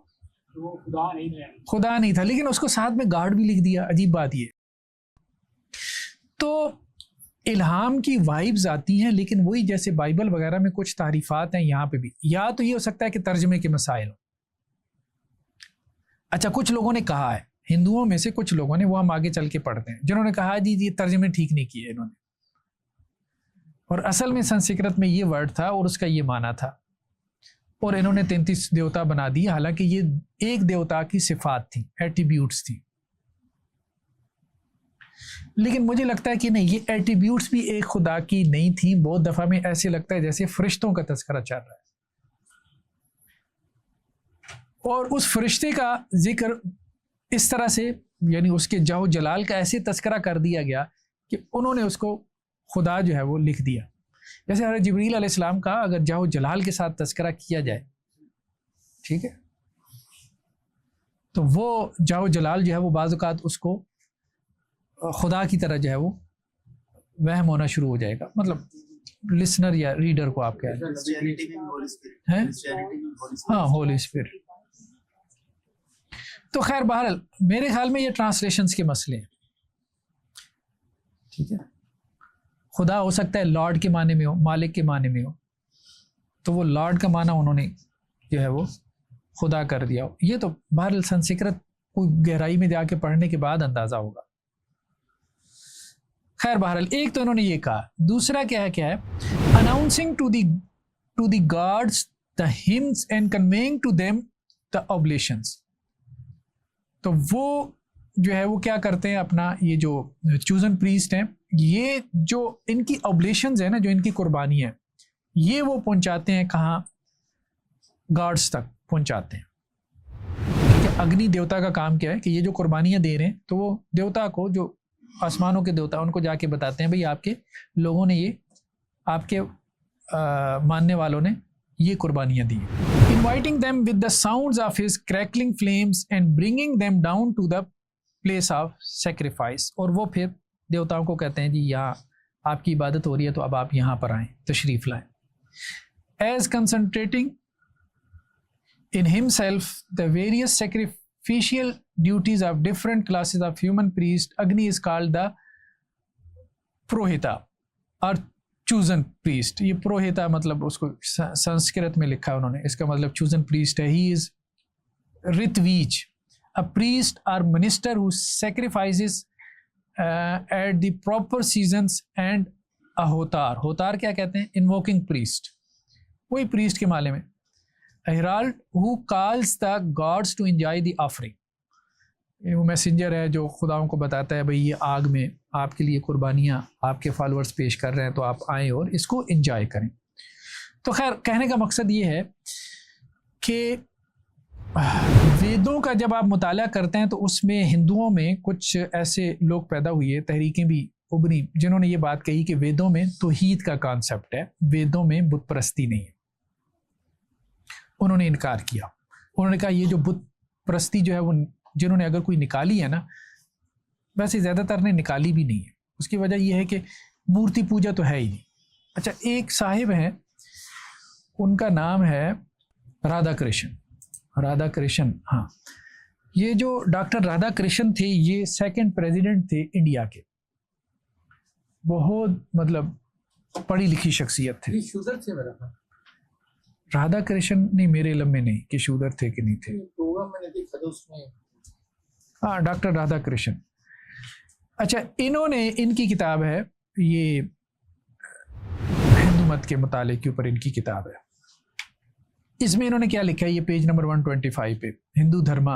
खुदा नहीं था, लेकिन उसको साथ में गॉड भी लिख दिया। अजीब बात ये। तो इल्हाम की वाइब्स आती हैं, लेकिन वही जैसे बाइबल वगैरह में कुछ तारीफात हैं, यहाँ पे भी या तो ये हो सकता है कि तर्जमे के मसाइल हो। अच्छा, कुछ लोगों ने कहा है, हिंदुओं में से कुछ लोगों ने, वो हम आगे चल के पढ़ते हैं, जिन्होंने कहा जी ये तर्जमे ठीक नहीं किए इन्होंने, और असल में संस्कृत में ये वर्ड था और उसका ये माना था, और इन्होंने 33 देवता बना दिए, हालांकि ये एक देवता की सिफात थी, एट्रीब्यूट्स थी। लेकिन मुझे लगता है कि नहीं, ये एट्रीब्यूट्स भी एक खुदा की नहीं थी। बहुत दफा में ऐसे लगता है जैसे फरिश्तों का तज़किरा चल रहा है, और उस फरिश्ते का जिक्र इस तरह से, यानी उसके जाहो जलाल का ऐसे तज़किरा कर दिया गया कि उन्होंने उसको खुदा जो है वो लिख दिया। जैसे हज़रत जिब्रील अलैहिस्सलाम का अगर जाहो जलाल के साथ तज़किरा किया जाए, ठीक है, तो वो जाहो जलाल जो है वो बाज़ औक़ात उसको खुदा की तरह जो है वो वहम होना शुरू हो जाएगा, मतलब लिसनर या रीडर को आप कह रहे हैं, हाँ, होली स्पिरिट। तो खैर बहरहाल मेरे ख्याल में ये ट्रांसलेशंस के मसले हैं, ठीक है। खुदा हो सकता है लॉर्ड के माने में हो, मालिक के माने में हो, तो वो लॉर्ड का माना उन्होंने जो है वो खुदा कर दिया हो। ये तो बहरहाल संस्कृत कोई गहराई में जाके पढ़ने के बाद अंदाजा होगा। खैर बहरहाल एक तो इन्होंने ये कहा, दूसरा क्या है, announcing to the gods the hymns and conveying to them the oblations. तो वो जो है वो क्या करते हैं, अपना ये जो चूजन प्रीस्ट हैं, ये जो इनकी ऑब्लेशंस है ना, जो इनकी कुर्बानी है, ये वो पहुंचाते हैं कहाँ, गॉड्स तक पहुंचाते हैं, ठीक है। अग्नि देवता का काम क्या है कि ये जो कुर्बानियाँ दे रहे हैं, तो वो देवता को, जो आसमानों के देवता, उनको जाके बताते हैं भाई आपके लोगों ने ये, आपके मानने वालों ने ये कुर्बानियाँ दी। Inviting them with the sounds of his crackling flames and bringing them down to the place of sacrifice. और वो फिर देवताओं को कहते हैं जी यहाँ आपकी इबादत हो रही है तो अब आप यहाँ पर आएँ, तशरीफ़ लाएँ। As concentrating in himself the various sacrificial duties of different classes of human priest, Agni is called the Prohita or chosen priest. ये प्रोहिता मतलब उसको संस्कृत में लिखा है उन्होंने, इसका मतलब chosen priest है। He is Ritvij, a priest or minister who sacrifices at the proper seasons, and a होतार, होतार क्या कहते हैं? Invoking priest, वही priest के माले में। A herald who calls the gods to enjoy the offering, वो मैसेंजर है जो खुदाओं को बताता है भाई ये आग में आपके लिए कुर्बानियाँ आपके फॉलोअर्स पेश कर रहे हैं तो आप आएँ और इसको एंजॉय करें। तो खैर कहने का मकसद ये है कि वेदों का जब आप मुताला करते हैं तो उसमें हिंदुओं में कुछ ऐसे लोग पैदा हुए, तहरीकें भी उभरी, जिन्होंने ये बात कही कि वेदों में तौहीद का कॉन्सेप्ट है, वेदों में बुत परस्ती नहीं है। उन्होंने इनकार किया। उन्होंने कहा ये जो बुत परस्ती जो है वो जिन्होंने अगर कोई निकाली है ना, वैसे ज़्यादातर ने निकाली भी नहीं है। उसकी वजह यह है कि मूर्ति पूजा तो है ही नहीं। अच्छा, एक साहिब हैं, उनका नाम है राधा कृष्ण, राधा कृष्ण, हाँ, ये जो डॉक्टर राधा कृष्ण थे ये सेकंड प्रेसिडेंट थे इंडिया के, बहुत मतलब पढ़ी लिखी शख्सियत थे। शूदर थे मेरा राधा कृष्ण नहीं, मेरे इल्म में नहीं कि शूदर थे कि नहीं थे। प्रोग्राम मैंने देखा था उसमें, हाँ, डॉक्टर राधा कृष्ण। अच्छा, इन्होंने, इनकी किताब है ये, हिंदू मत के मुताले के ऊपर इनकी किताब है। इसमें इन्होंने क्या लिखा है, ये पेज नंबर 125 पे हिंदू धर्म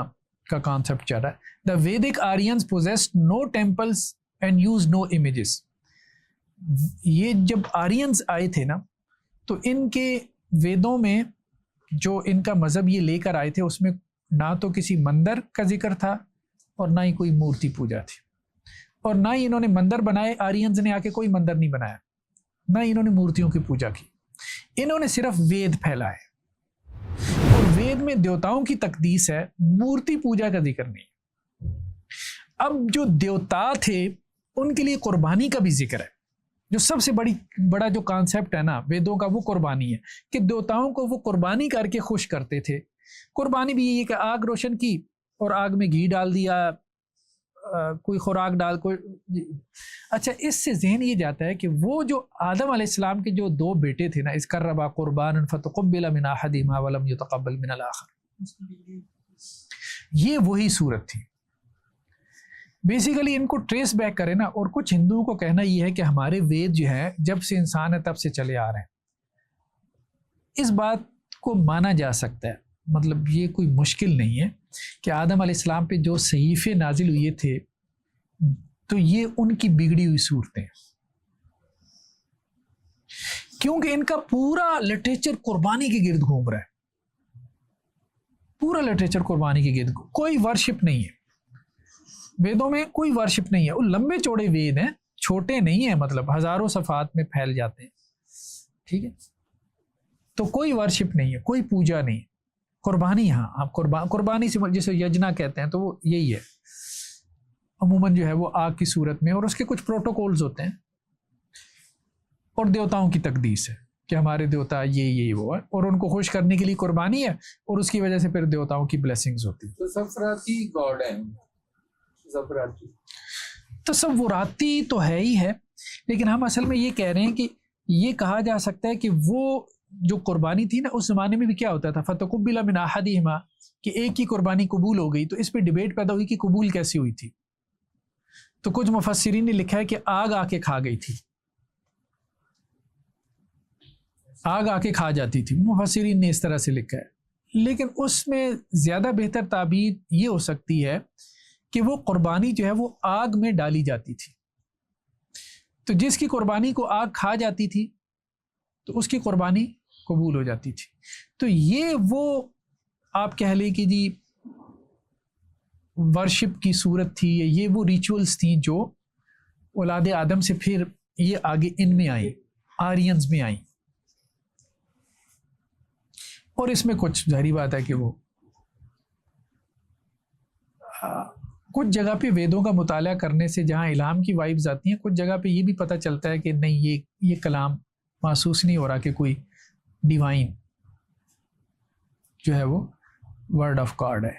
का कॉन्सेप्ट चल रहा है। The Vedic Aryans possessed no temples and use no images. ये जब आर्यंस आए थे ना, तो इनके वेदों में जो इनका मज़हब ये लेकर आए थे उसमें ना तो किसी मंदिर का जिक्र था और ना ही कोई मूर्ति पूजा थी, और ना ही इन्होंने मंदिर बनाए। आर्यंस ने आके कोई मंदिर नहीं बनाया, ना ही इन्होंने मूर्तियों की पूजा की। इन्होंने सिर्फ वेद फैलाए, और वेद में देवताओं की तकदीस है, मूर्ति पूजा का जिक्र नहीं। अब जो देवता थे उनके लिए कुर्बानी का भी जिक्र है। जो सबसे बड़ा जो कॉन्सेप्ट है ना वेदों का, वो कुर्बानी है, कि देवताओं को वो कुर्बानी करके खुश करते थे। कुर्बानी भी ये कि आग रोशन की और आग में घी डाल दिया, कोई खुराक डाल कोई। अच्छा, इससे जहन ये जाता है कि वो जो आदम अलैहिस्सलाम के जो दो बेटे थे ना, इसकर्रबा कुर्बानन फतुक़ब्बिला मिन अहदिहिमा वलम युतक़ब्बल मिनल आखर, ये वही सूरत थी। बेसिकली इनको ट्रेस बैक करें ना, और कुछ हिंदुओं को कहना ये है कि हमारे वेद जो है जब से इंसान है तब से चले आ रहे हैं। इस बात को माना जा सकता है, मतलब ये कोई मुश्किल नहीं है कि आदम अलैहिस्सलाम पे जो सहीफे नाजिल हुए थे तो ये उनकी बिगड़ी हुई सूरतें हैं, क्योंकि इनका पूरा लिटरेचर कुर्बानी के गिर्द घूम रहा है। पूरा लिटरेचर कुर्बानी के गिर्द, कोई वर्शिप नहीं है वेदों में, कोई वर्शिप नहीं है। वो लंबे चौड़े वेद हैं, छोटे नहीं है, मतलब हजारों सफात में फैल जाते हैं, ठीक है। तो कोई वर्शिप नहीं है, कोई पूजा नहीं है, कुर्बानी। हाँ, आप कुर्बानी से जिसे यजना कहते हैं तो वो यही है। अमूमन जो है वो आग की सूरत में, और उसके कुछ प्रोटोकॉल्स होते हैं, और देवताओं की तकदीस है कि हमारे देवता ये वो है, और उनको खुश करने के लिए कुर्बानी है, और उसकी वजह से फिर देवताओं की ब्लेसिंग्स होती है। तो सफराती गॉड है, तसव्वुराती तो है ही है, लेकिन हम असल में ये कह रहे हैं कि ये कहा जा सकता है कि वो जो कुर्बानी थी ना उस ज़माने में भी क्या होता था, फतुक़ब्बिला मिन अहदिहिमा, कि एक की कुर्बानी कबूल हो गई। तो इस पे डिबेट पैदा हुई कि कबूल कैसे हुई थी। तो कुछ मुफस्सिरीन ने लिखा है कि आग आके खा गई थी, आग आके खा जाती थी, मुफस्सिरीन ने इस तरह से लिखा है। लेकिन उसमें ज़्यादा बेहतर ताबीर ये हो सकती है कि वो कुर्बानी जो है वो आग में डाली जाती थी, तो जिसकी कुर्बानी को आग खा जाती थी तो उसकी कुर्बानी कबूल हो जाती थी। तो ये वो आप कह लें कि जी वर्शिप की सूरत थी, ये वो रिचुअल्स थी जो औलाद आदम से फिर ये आगे इनमें आई, आर्यंस में आई। और इसमें कुछ जाहिर बात है कि वो कुछ जगह पे वेदों का मुताला करने से जहाँ इल्हाम की वाइब्स आती हैं, कुछ जगह पे ये भी पता चलता है कि नहीं, ये कलाम महसूस नहीं हो रहा कि कोई डिवाइन जो है वो वर्ड ऑफ गॉड है,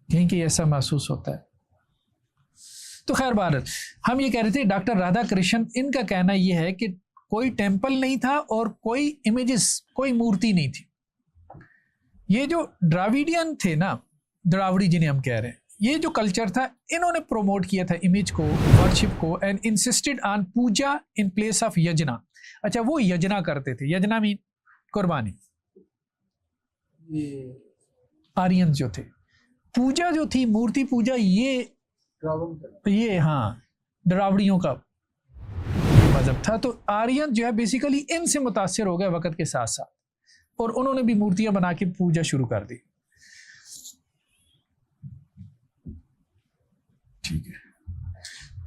कहीं कि ऐसा महसूस होता है। तो खैर बार हम ये कह रहे थे, डॉक्टर राधा कृष्ण इनका कहना यह है कि कोई टेम्पल नहीं था और कोई इमेजेस, कोई मूर्ति नहीं थी। ये जो द्राविडियन थे ना, द्राविड़ी जिन्हें हम कह रहे हैं, ये जो कल्चर था, इन्होंने प्रोमोट किया था इमेज को, वर्शिप को, and insisted on puja in place of yajna. अच्छा, वो यजना करते थे, यजना मीन कुर्बानी। आर्यन जो थे, पूजा जो थी, मूर्ति पूजा, ये हाँ द्राविड़ियों का मजहब था। तो आर्यन जो है बेसिकली इनसे मुतासिर हो गए वक्त के साथ साथ, और उन्होंने भी मूर्तियां बना के पूजा शुरू कर दी। ठीक है,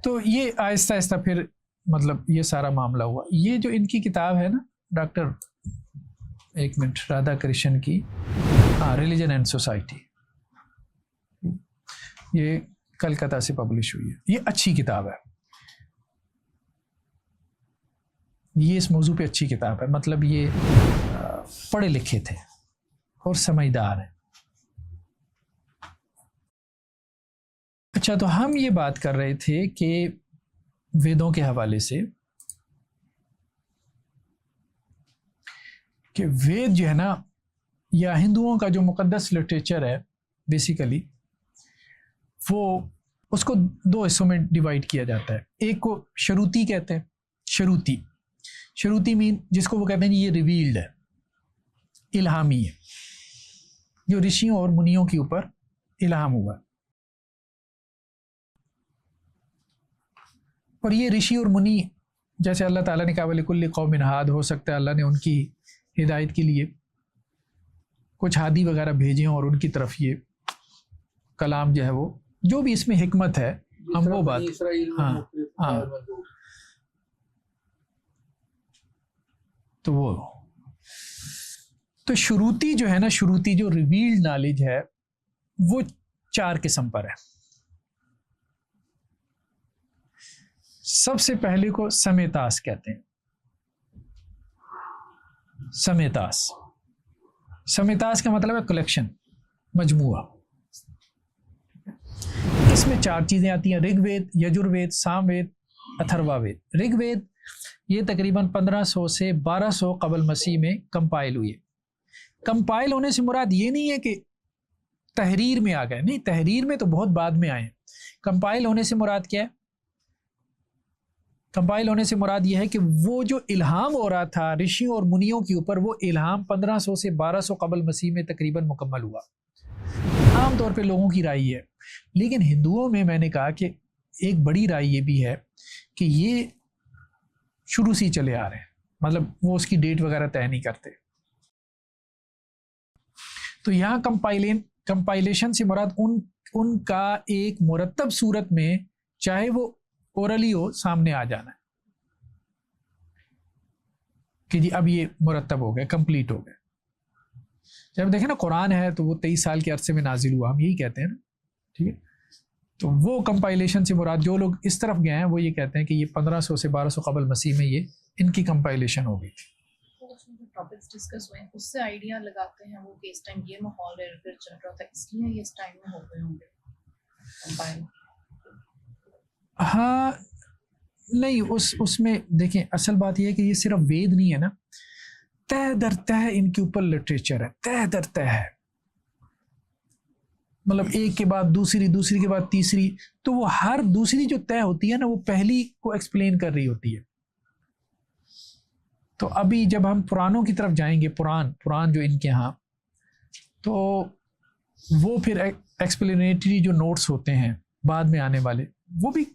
तो ये आहिस्ता आहिस्ता फिर मतलब ये सारा मामला हुआ। ये जो इनकी किताब है ना डॉक्टर, एक मिनट, राधा कृष्ण की, हाँ, रिलीजन एंड सोसाइटी, ये कलकत्ता से पब्लिश हुई है। ये अच्छी किताब है, ये इस मौजू पे अच्छी किताब है, मतलब ये पढ़े लिखे थे और समझदार हैं। अच्छा, तो हम ये बात कर रहे थे कि वेदों के हवाले से कि वेद जो है ना, या हिंदुओं का जो मुकद्दस लिटरेचर है बेसिकली, वो उसको दो हिस्सों में डिवाइड किया जाता है। एक को श्रुति कहते हैं। श्रुति मीन जिसको वो कहते हैं ये रिवील्ड है, इल्हामी है, जो ऋषियों और मुनियों के ऊपर इल्हाम हुआ। और ये ऋषि और मुनि, जैसे अल्लाह ताला ने कहा वलिकुल्लि कौमिन हाद, हो सकता है अल्लाह ने उनकी हिदायत के लिए कुछ हादी वगैरह भेजे और उनकी तरफ ये कलाम जो है वो, जो भी इसमें हिकमत है, हम वो बात, हाँ, तो वो, तो श्रुति जो है ना, श्रुति जो रिवील्ड नॉलेज है, वो 4 किस्म पर है। सबसे पहले को समेतास कहते हैं। समेतास का मतलब है कलेक्शन, मजमुआ। इसमें 4 चीजें आती हैं, ऋग्वेद, यजुर्वेद, सामवेद, अथर्ववेद। ऋग्वेद ये तकरीबन 1500 से 1200 कबल मसीह में कंपाइल हुई है। कंपाइल होने से मुराद ये नहीं है कि तहरीर में आ गए, नहीं, तहरीर में तो बहुत बाद में आए। कंपाइल होने से मुराद क्या है? कंपाइल होने से मुराद यह है कि वो जो इल्हाम हो रहा था ऋषियों और मुनियों के ऊपर, वो इल्हाम 1500 से 1200 कबल मसीह में तकरीबन मुकम्मल हुआ। आमतौर पे लोगों की राय है, लेकिन हिंदुओं में मैंने कहा कि एक बड़ी राय ये भी है कि ये शुरू से ही चले आ रहे हैं, मतलब वो उसकी डेट वगैरह तय नहीं करते। तो यहाँ कंपाइलेशन से मुराद उनका एक मुरत्तब सूरत में, चाहे वो ओरली हो, सामने आ जाना है कि जी अब ये मुरत्तब हो गए, कंप्लीट हो गए। जब देखें ना कुरान है तो वो 23 साल के अरसे में नाजिल हुआ, हम यही कहते हैं ना, ठीक है। तो वो कंपाइलेशन से मुराद, जो लोग इस तरफ गए हैं वो ये कहते हैं कि ये 1500 से 1200 कबल मसीह में ये इनकी कंपाइलेशन हो गई थी। टॉपिक्स डिस्कस हुए उससे आइडिया लगाते हैं वो कि इस टाइम ये माहौल फिर चल रहा था, इसलिए ये इस टाइम में हो गए होंगे कंपाइल। हाँ, नहीं, उसमें देखें, असल बात यह है कि ये सिर्फ वेद नहीं है ना, तह दर तह इनके ऊपर लिटरेचर है, तह दर तह है, मतलब एक के बाद दूसरी, दूसरी के बाद तीसरी। तो वो हर दूसरी जो तय होती है ना, वो पहली को एक्सप्लेन कर रही होती है। तो अभी जब हम पुरानों की तरफ जाएंगे, पुरान जो इनके यहाँ, तो वो फिर एक्सप्लेनेटरी जो नोट्स होते हैं बाद में आने वाले, वो भी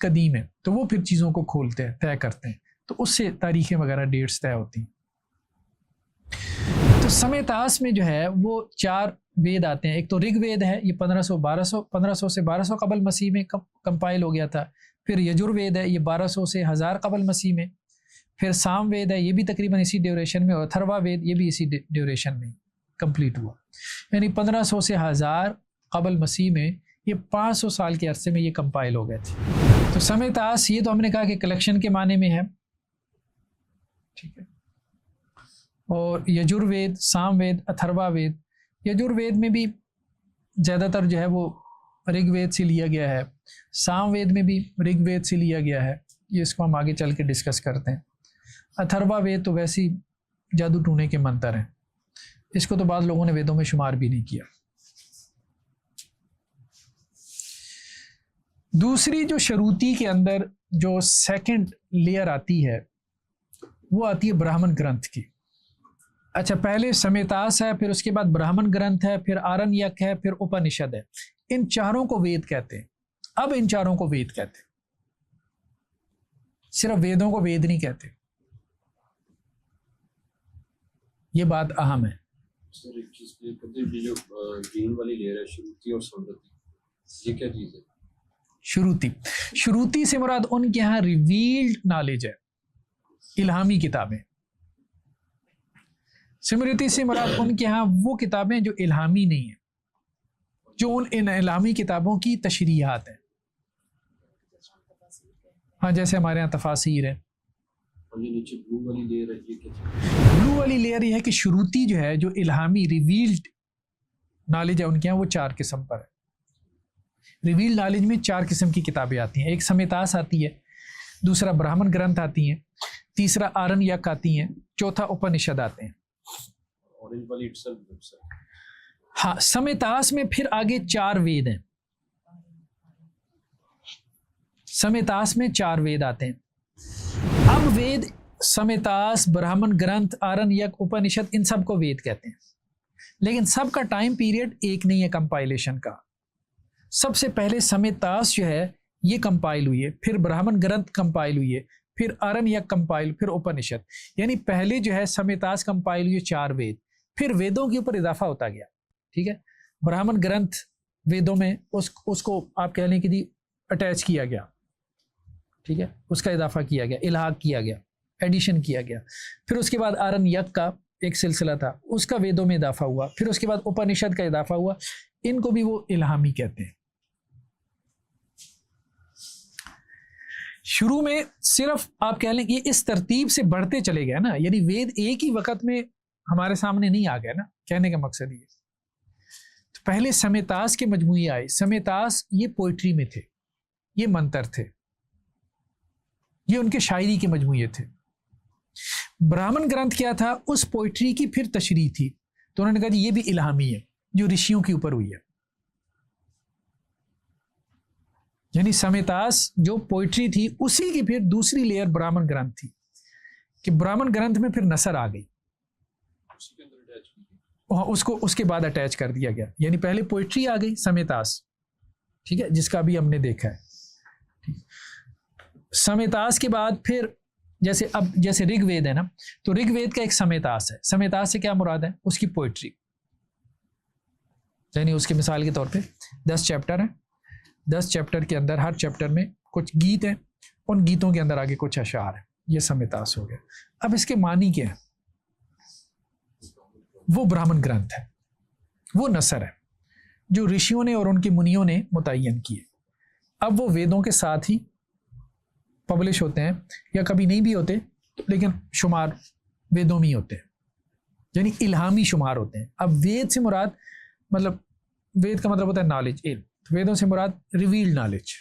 कदीम है, तो वो फिर चीज़ों को खोलते हैं, तय करते हैं, तो उससे तारीखें वगैरह, डेट्स तय होती हैं। तो समेतास में जो है वो 4 वेद आते हैं। एक तो ऋग्वेद है, ये 1500 से 1200 कबल मसीह में कंपाइल हो गया था। फिर यजुर्वेद है, ये 1200 से 1000 कबल मसीह में। फिर सामवेद है, ये भी तकरीबन इसी ड्यूरेशन में। और अथर्ववेद ये भी इसी ड्यूरेशन में कंप्लीट हुआ। यानी 1500 से 1000 कबल मसीह में ये 500 साल के अरसे में ये कंपाइल हो गए थे। तो समेतास ये तो हमने कहा कि कलेक्शन के माने में है, ठीक है। और यजुर्वेद, सामवेद, अथर्वावेद, यजुर्वेद में भी ज़्यादातर जो है वो ऋग्वेद से लिया गया है, सामवेद में भी ऋग्वेद से लिया गया है, ये इसको हम आगे चल के डिस्कस करते हैं। अथर्वावेद तो वैसे ही जादू टूने के मंत्र हैं, इसको तो बाद लोगों ने वेदों में शुमार भी नहीं किया। दूसरी जो शरूती के अंदर जो सेकंड लेयर आती है वो आती है ब्राह्मण ग्रंथ की। अच्छा, पहले समेतास है, फिर उसके बाद ब्राह्मण ग्रंथ है, फिर आरण्यक है, फिर उपनिषद है। इन चारों को वेद कहते हैं। अब इन चारों को वेद कहते हैं, सिर्फ वेदों को वेद नहीं कहते, ये बात अहम है। सर एक चीज क्लियर कर दीजिए, जो ग्रीन वाली लेयर है श्रुति और स्मृति, ये क्या चीज है? श्रुति से मुराद उनके यहाँ रिवील्ड नॉलेज है, इल्हामी किताबें। स्मृति से मुराद उनके यहाँ वो किताबें जो इल्हामी नहीं है, जो उन इन इल्हामी किताबों की तशरीहात हैं। हाँ, जैसे हमारे यहाँ तफासीर है। और ये नीचे ब्लू वाली लेयर है, ये क्या चीज? ब्लू वाली लेयर ये है कि श्रुति जो है, जो इल्हामी रिवील्ड नॉलेज है उनके यहाँ, वो 4 किस्म पर है। रिवील्ड नॉलेज में 4 किस्म की किताबें आती हैं। एक समेतास आती है, दूसरा ब्राह्मण ग्रंथ आती हैं, तीसरा आरण्यक आती हैं, चौथा उपनिषद आते हैं। ऑरेंज वाली इटसेल्फ सर। हाँ, समेतास में फिर आगे 4 वेद हैं। समेतास में 4 वेद आते हैं। अब वेद समेतास, ब्राह्मण ग्रंथ, आरण्यक, उपनिषद, इन सब को वेद कहते हैं। लेकिन सबका टाइम पीरियड एक नहीं है कंपाइलेशन का। सबसे पहले समेतास जो है ये कंपाइल हुई है, फिर ब्राह्मण ग्रंथ कंपाइल हुई है, फिर आरण्यक कंपाइल, फिर उपनिषद। यानी पहले जो है समेतास कंपाइल हुई 4 वेद, फिर वेदों के ऊपर इजाफा होता गया, ठीक है। ब्राह्मण ग्रंथ वेदों में उसको आप कह लें कि अटैच किया गया, ठीक है, उसका इजाफा किया गया, इल्हाक किया गया, एडिशन किया गया। फिर उसके बाद आरण्यक का एक सिलसिला था, उसका वेदों में इजाफा हुआ। फिर उसके बाद उपनिषद का इजाफा हुआ। इनको भी वो इल्हामी कहते हैं। शुरू में सिर्फ आप कह लें कि इस तरतीब से बढ़ते चले गए ना, यानी वेद एक ही वक्त में हमारे सामने नहीं आ गए ना, कहने का मकसद ये। तो पहले समेतास के मजमूए आए। समेतास ये पोइट्री में थे, ये मंत्र थे, ये उनके शायरी के मजमूए थे। ब्राह्मण ग्रंथ क्या था? उस पोइट्री की फिर तशरीह थी। तो उन्होंने कहा ये भी इल्हामी है, जो ऋषियों के ऊपर हुई है। यानी समेतास जो पोइट्री थी उसी की फिर दूसरी लेयर ब्राह्मण ग्रंथ थी, कि ब्राह्मण ग्रंथ में फिर नसर आ गई, उसको उसके बाद अटैच कर दिया गया। यानी पहले पोइट्री आ गई समेतास, ठीक है, जिसका भी हमने देखा है। समेतास के बाद फिर जैसे ऋग्वेद है ना, तो ऋग्वेद का एक समेतास है। समेतास से क्या मुराद है? उसकी पोइट्री। यानी उसकी मिसाल के तौर पे 10 चैप्टर हैं, 10 चैप्टर के अंदर हर चैप्टर में कुछ गीत हैं, उन गीतों के अंदर आगे कुछ अशार है। ये समेतास हो गया। अब इसके मानी क्या है? वो ब्राह्मण ग्रंथ है, वो नसर है जो ऋषियों ने और उनके मुनियों ने मुतय्यन किए। अब वो वेदों के साथ ही पब्लिश होते हैं, या कभी नहीं भी होते, लेकिन शुमार वेदों में ही होते हैं, यानी इल्हामी शुमार होते हैं। अब वेद से मुराद, मतलब वेद का मतलब होता है नॉलेज, इल्म। वेदों से मुराद रिवील्ड नॉलेज।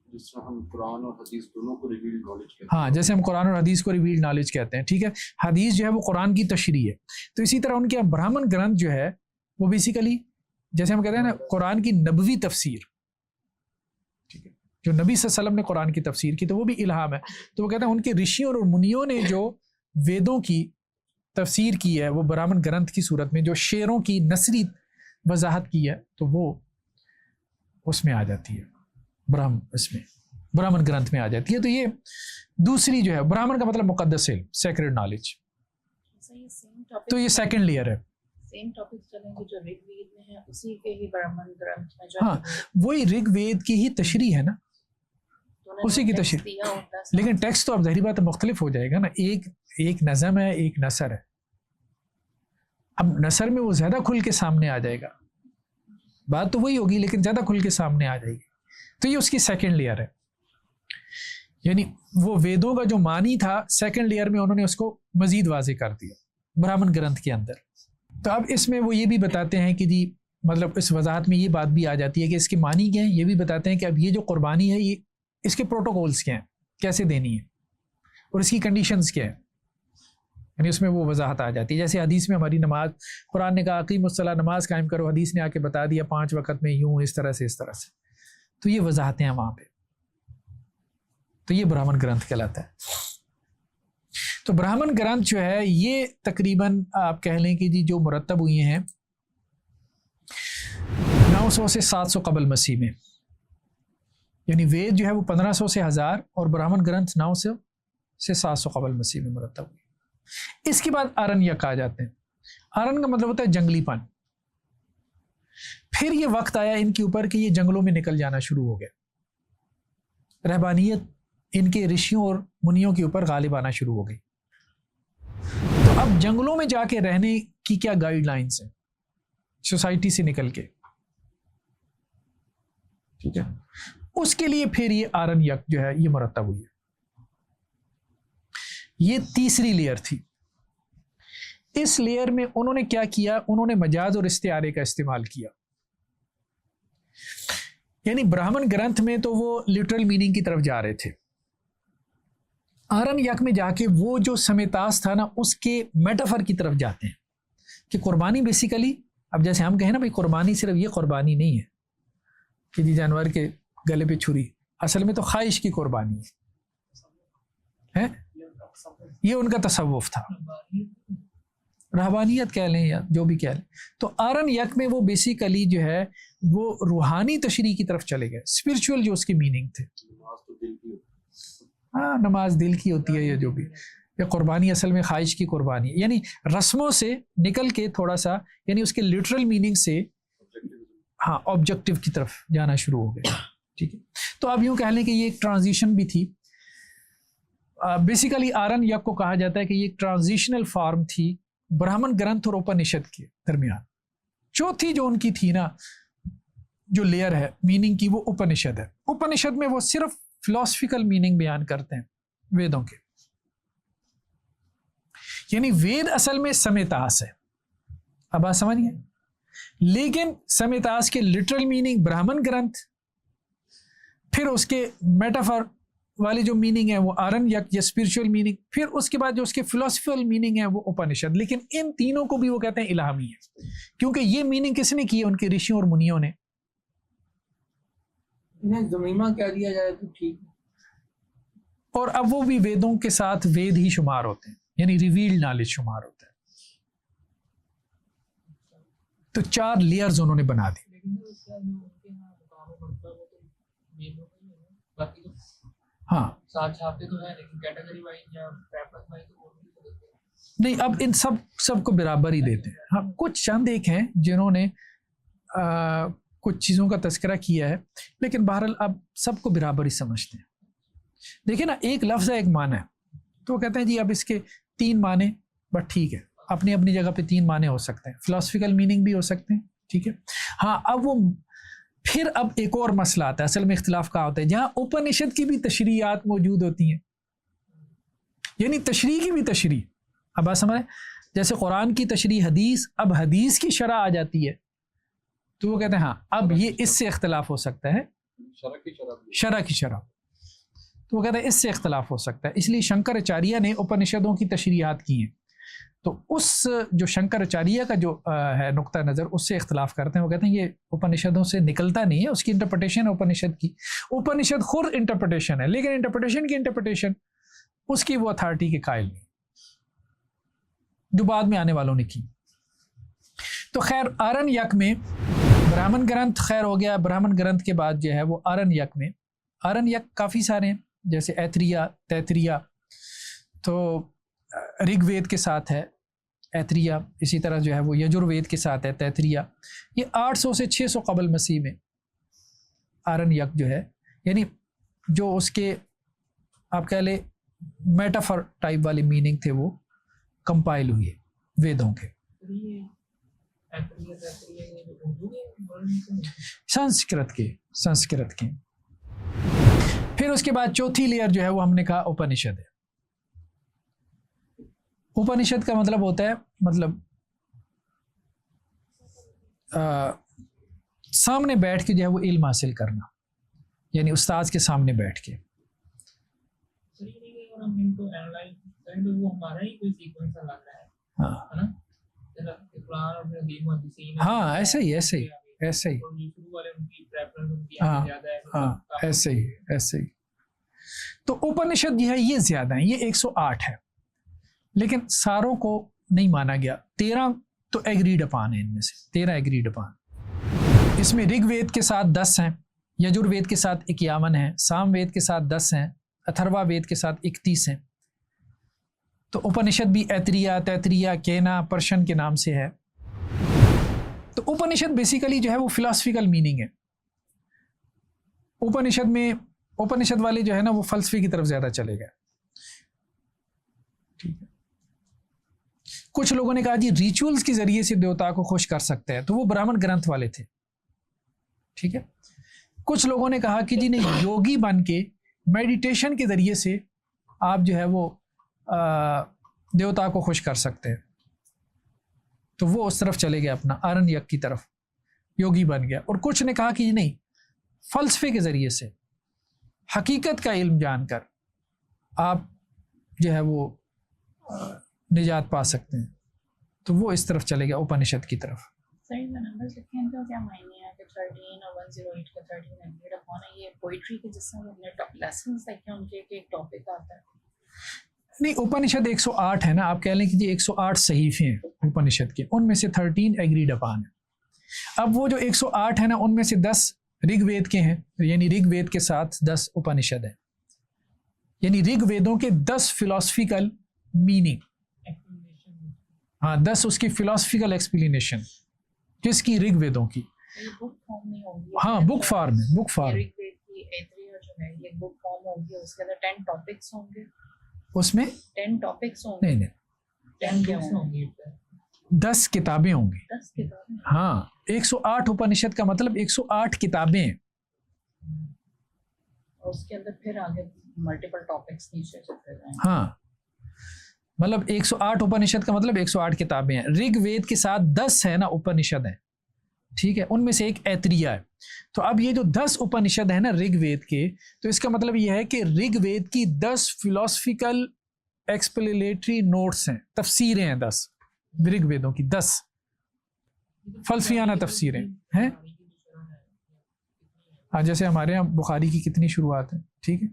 जिस तरह हम कुरान और हदीस दोनों को रिवील्ड नॉलेज कहते हैं। हाँ, जैसे हम कुरान और हदीस को रिवील्ड नॉलेज कहते हैं, ठीक है। हदीस जो है वो कुरान की तशरीह है। तो इसी तरह उनके यहाँ ब्राह्मण ग्रंथ जो है वो बेसिकली, जैसे हम कहते हैं ना, कुरान की नबवी तफसीर, ठीक है, जो नबी सल्लल्लाहु अलैहि वसल्लम ने कुरान की तफसीर की, तो वो भी इल्हाम है। तो वो कहते हैं उनके ऋषियों और मुनियों ने जो वेदों की तफसीर की है वो ब्राह्मण ग्रंथ की सूरत में, जो शेरों की नसरी वजाहत की है, तो वो उसमें आ जाती है, ब्राह्मण ग्रंथ में आ जाती है। तो ये दूसरी जो है, ब्राह्मण का मतलब मुकद्दस इल्म, सेक्रेड नॉलेज। तो ये सेकंड लेयर है। सेम टॉपिक चलेंगे जो ऋग्वेद में है, उसी के ही ब्राह्मण ग्रंथ में जो हाँ, वही ऋग्वेद की ही तशरीह है ना, उसी की तशरीह। लेकिन टेक्स्ट तो अब ज़ाहिर बात है मुख्तलिफ हो जाएगा ना। एक नज़म है, एक नसर है। अब नसर में वो ज़्यादा खुल के सामने आ जाएगा, बात तो वही होगी लेकिन ज़्यादा खुल के सामने आ जाएगी। तो ये उसकी सेकंड लेयर है, यानी वो वेदों का जो मानी था सेकंड लेयर में उन्होंने उसको मजीद वाजे कर दिया ब्राह्मण ग्रंथ के अंदर। तो अब इसमें वो ये भी बताते हैं कि जी मतलब इस वजाहत में ये बात भी आ जाती है कि इसके मानी क्या है, ये भी बताते हैं कि अब ये जो कुर्बानी है ये इसके प्रोटोकॉल्स क्या हैं, कैसे देनी है और इसकी कंडीशंस क्या है, यानी उसमें वो वजाहत आ जाती है। जैसे हदीस में हमारी नमाज, कुरान ने कहा अकीमुस्सलाह, नमाज कायम करो, हदीस ने आके बता दिया 5 वक्त में यूं इस तरह से। तो ये वजाहतें हैं वहाँ पे। तो ये ब्राह्मण ग्रंथ कहलाता है। तो ब्राह्मण ग्रंथ जो है ये तकरीबन आप कह लें कि जी जो मुरतब हुए हैं 900 से 700 कबल मसीह में, यानी वेद जो है वो 1500 से 1000 और ब्राह्मण ग्रंथ 900 से 700 कबल मसीह में मुरतब हुए। इसके बाद आरण्यक आ जाते हैं। आरण्य का मतलब होता है जंगलीपन। फिर ये वक्त आया इनके ऊपर कि ये जंगलों में निकल जाना शुरू हो गया, रहबानियत इनके ऋषियों और मुनियों के ऊपर गालिब आना शुरू हो गई। तो अब जंगलों में जाके रहने की क्या गाइडलाइंस है सोसाइटी से निकल के, ठीक है, उसके लिए फिर ये आरण्यक जो है ये मुरतब हुई है। ये तीसरी लेयर थी। इस लेयर में उन्होंने क्या किया, उन्होंने मजाज और इस्तिआरे का इस्तेमाल किया। यानी ब्राह्मण ग्रंथ में तो वो लिटरल मीनिंग की तरफ जा रहे थे, आरण्यक में जाके वो जो समेतास था ना उसके मेटाफर की तरफ जाते हैं कि कुर्बानी बेसिकली, अब जैसे हम कहें ना भाई कुर्बानी सिर्फ ये कुर्बानी नहीं है कि जी जानवर के गले पे छुरी, असल में तो ख्वाहिश की कुर्बानी है, ये उनका तसव्वुफ था, रहबानियत कह लें या जो भी कह लें। तो आरण्यक में वो बेसिकली जो है वो रूहानी तशरीह की तरफ चले गए, स्पिरिचुअल जो उसके मीनिंग थे। हाँ, नमाज दिल की होती है या जो भी, या कुर्बानी असल में ख्वाहिश की कुर्बानी, यानी रस्मों से निकल के थोड़ा सा यानी उसके लिटरल मीनिंग से हाँ ऑब्जेक्टिव की तरफ जाना शुरू हो गए। ठीक है, तो अब यूँ कह लें कि ये एक ट्रांजिशन भी थी। बेसिकली आरण्यक को कहा जाता है कि ये एक ट्रांजिशनल फॉर्म थी ब्राह्मण ग्रंथ और उपनिषद के दरमियान। चौथी जो उनकी थी ना जो लेयर है मीनिंग की, वो उपनिषद है। उपनिषद में वो सिर्फ फिलोसफिकल मीनिंग बयान करते हैं वेदों के, यानी वेद असल में समेतास है। अब आप समझिए, लेकिन समेतास के लिटरल मीनिंग ब्राह्मण ग्रंथ, फिर उसके मेटाफर वाली जो मीनिंग है वो आरण्यक या स्पिरिचुअल मीनिंग, फिर उसके बाद जो उसके फिलोसफिकल मीनिंग है वो उपनिषद। लेकिन इन तीनों को भी वो कहते हैं इल्हामी है, क्योंकि ये मीनिंग किसने की है, उनके ऋषियों और मुनियों ने। इन्हें ज़मीमा कह दिया जाए तो ठीक। और अब वो भी वेदों के साथ वेद ही शुमार होते हैं, यानी रिवील्ड नॉलेज शुमार होता है। तो 4 लेयर्स उन्होंने बना दी। हाँ, साथ छापते तो है लेकिन कैटेगरी वाइज या पेपर वाइज तो नहीं, अब इन सबको बराबर ही देते हैं। हाँ, कुछ चंद एक हैं जिन्होंने कुछ चीज़ों का तस्करा किया है, लेकिन बहरहाल अब सबको बराबर ही समझते हैं। देखिए ना, एक लफ्ज़ है एक माना है, तो वो कहते हैं जी अब इसके 3 माने, बट ठीक है, अपनी अपनी जगह पे 3 माने हो सकते हैं, फिलोसफिकल मीनिंग भी हो सकते हैं। ठीक है, हाँ, अब वो फिर अब एक और मसला आता है, असल में इख्तिलाफ का होता है, जहाँ उपनिषद की भी तशरीयात मौजूद होती हैं, यानी तशरीह की भी तशरीह। अब आप समझ, जैसे कुरान की तशरीह हदीस, अब हदीस की शरह आ जाती है, तो वो कहते हैं हाँ अब ये इससे इख्तिलाफ हो सकता है, शरह की शरह, तो वो कहते हैं इससे इख्तिलाफ हो सकता है। इसलिए शंकराचार्य ने उपनिषदों की तशरीहात की हैं, तो उस जो शंकराचार्य का जो है नुक्ता नज़र, उससे इख्तिलाफ करते हैं। वो कहते हैं ये उपनिषदों से निकलता नहीं है, उसकी इंटरप्रिटेशन है उपनिषद की। उपनिषद खुद इंटरप्रिटेशन है, लेकिन इंटरप्रिटेशन उसकी वो अथॉरिटी के कायल नहीं, जो बाद में आने वालों ने की। तो खैर आरण्यक में ब्राह्मण ग्रंथ खैर हो गया। ब्राह्मण ग्रंथ के बाद जो है वो आरण्यक में, आरण्यक काफ़ी सारे हैं, जैसे ऐत्रिया, तैत्रिया, तो ऋग्वेद के साथ है ऐत्रिया, इसी तरह जो है वो यजुर्वेद के साथ है तैत्रिया। ये 800 से 600 कबल मसीह में आरण्यक जो है, यानी जो उसके आप कह ले मेटाफर टाइप वाले मीनिंग थे वो कंपाइल हुई है वेदों के। संस्कृत के। फिर उसके बाद चौथी लेयर जो है वो हमने कहा उपनिषद है। उपनिषद का मतलब होता है मतलब सामने बैठ के जो है वो इल्म हासिल करना, यानी उस्ताद के सामने बैठ के। हाँ ऐसे ही ऐसे ही ऐसे ही, हाँ हाँ ऐसे ही ऐसे ही। तो उपनिषद जो है ये ज्यादा है, ये 108 है, लेकिन सारों को नहीं माना गया। 13 तो एग्रीड अपान है, इनमें से 13 एग्रीड अपान। इसमें ऋग्वेद के साथ 10 हैं, यजुर्वेद के साथ 51 हैं, सामवेद के साथ 10 हैं, अथर्वा वेद के साथ 31 हैं। तो उपनिषद भी ऐतरिया, तैतरिया, केना, पर्शन के नाम से है। तो उपनिषद बेसिकली जो है वो फिलॉसफिकल मीनिंग है। उपनिषद वाले जो है ना वो फलसफे की तरफ ज्यादा चले गए। ठीक है। कुछ लोगों ने कहा जी रिचुअल्स के जरिए से देवता को खुश कर सकते हैं, तो वो ब्राह्मण ग्रंथ वाले थे। ठीक है। कुछ लोगों ने कहा कि जी नहीं, योगी बन के मेडिटेशन के जरिए से आप जो है वो देवता को खुश कर सकते हैं, तो वो उस तरफ चले गए, अपना आरण्यक की तरफ योगी बन गया। और कुछ ने कहा कि नहीं, फलसफे के जरिए से हकीकत का इल्म जानकर आप जो है वो निजात पा सकते हैं, तो वो इस तरफ चले गया, उपनिषद की तरफ। सही में नंबर्स लिखे हैं तो क्या मायने है कि 13 और 108 का 13 एग्रीड अपॉन है? ये पोइट्री के जिसमें हमने लेसन्स देखे उनके एक टॉपिक आता है। नहीं, उपनिषद 108 है ना, आप कह लें कि जी 108 सहीफे हैं उपनिषद के, उनमें से 13 एग्रीड अपान है। अब वो जो 108 है ना, उनमें से 10 ऋग्वेद के हैं, यानी ऋग्वेद के साथ 10 उपनिषद हैं, यानी ऋग्वेदों के 10 फिलोसफिकल मीनिंग, हाँ 10 उसकी फिलोसफिकल एक्सप्लेनेशन, किसकी? ऋग्वेदों की। ये बुक फॉर्म में होगी? हाँ बुक फॉर्म है, बुक फॉर्म। ऋग्वेद की ऐतरेय जो है ये बुक फॉर्म होगी, उसके अंदर 10 टॉपिक्स होंगे। उसमें 10 टॉपिक्स होंगे? नहीं नहीं, 10 क्या होंगे? 10 किताबें होंगी। 10 किताबें? हाँ, 108 उपनिषद का मतलब 108 किताबें हैं। और उसके अंदर फिर आगे मल्टीपल टॉपिक्स नीचे चलते जाएंगे। हाँ, मतलब 108 उपनिषद का मतलब 108 किताबें हैं। ऋग्वेद के साथ 10 है ना उपनिषद हैं, ठीक है, उनमें से एक ऐतरिया है। तो अब ये जो 10 उपनिषद है ना ऋग्वेद के, तो इसका मतलब ये है कि ऋग्वेद की 10 फिलोसफिकल एक्सप्लेनेटरी नोट्स हैं, तफसीरें हैं 10 ऋग्वेदों की, 10 फलसफियाना तफसीरें हैं। हाँ, जैसे हमारे यहाँ बुखारी की कितनी शुरुआत है, ठीक है।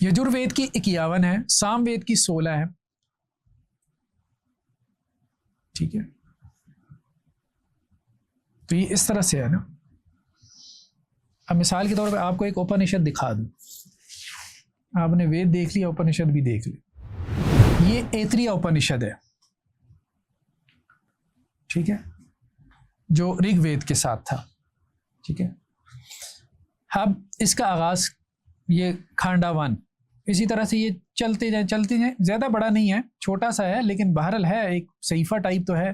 यजुर्वेद की 51 है, सामवेद की 16 है, ठीक है। तो ये इस तरह से है ना। अब मिसाल के तौर पे आपको एक उपनिषद दिखा दूं, आपने वेद देख लिया, उपनिषद भी देख लिया। ये ऐतरेय उपनिषद है, ठीक है, जो ऋग्वेद के साथ था, ठीक है। अब इसका आगाज ये खांडावन, इसी तरह से ये चलते जाए, ज्यादा बड़ा नहीं है, छोटा सा है, लेकिन बहरल है, एक सहीफा टाइप तो है,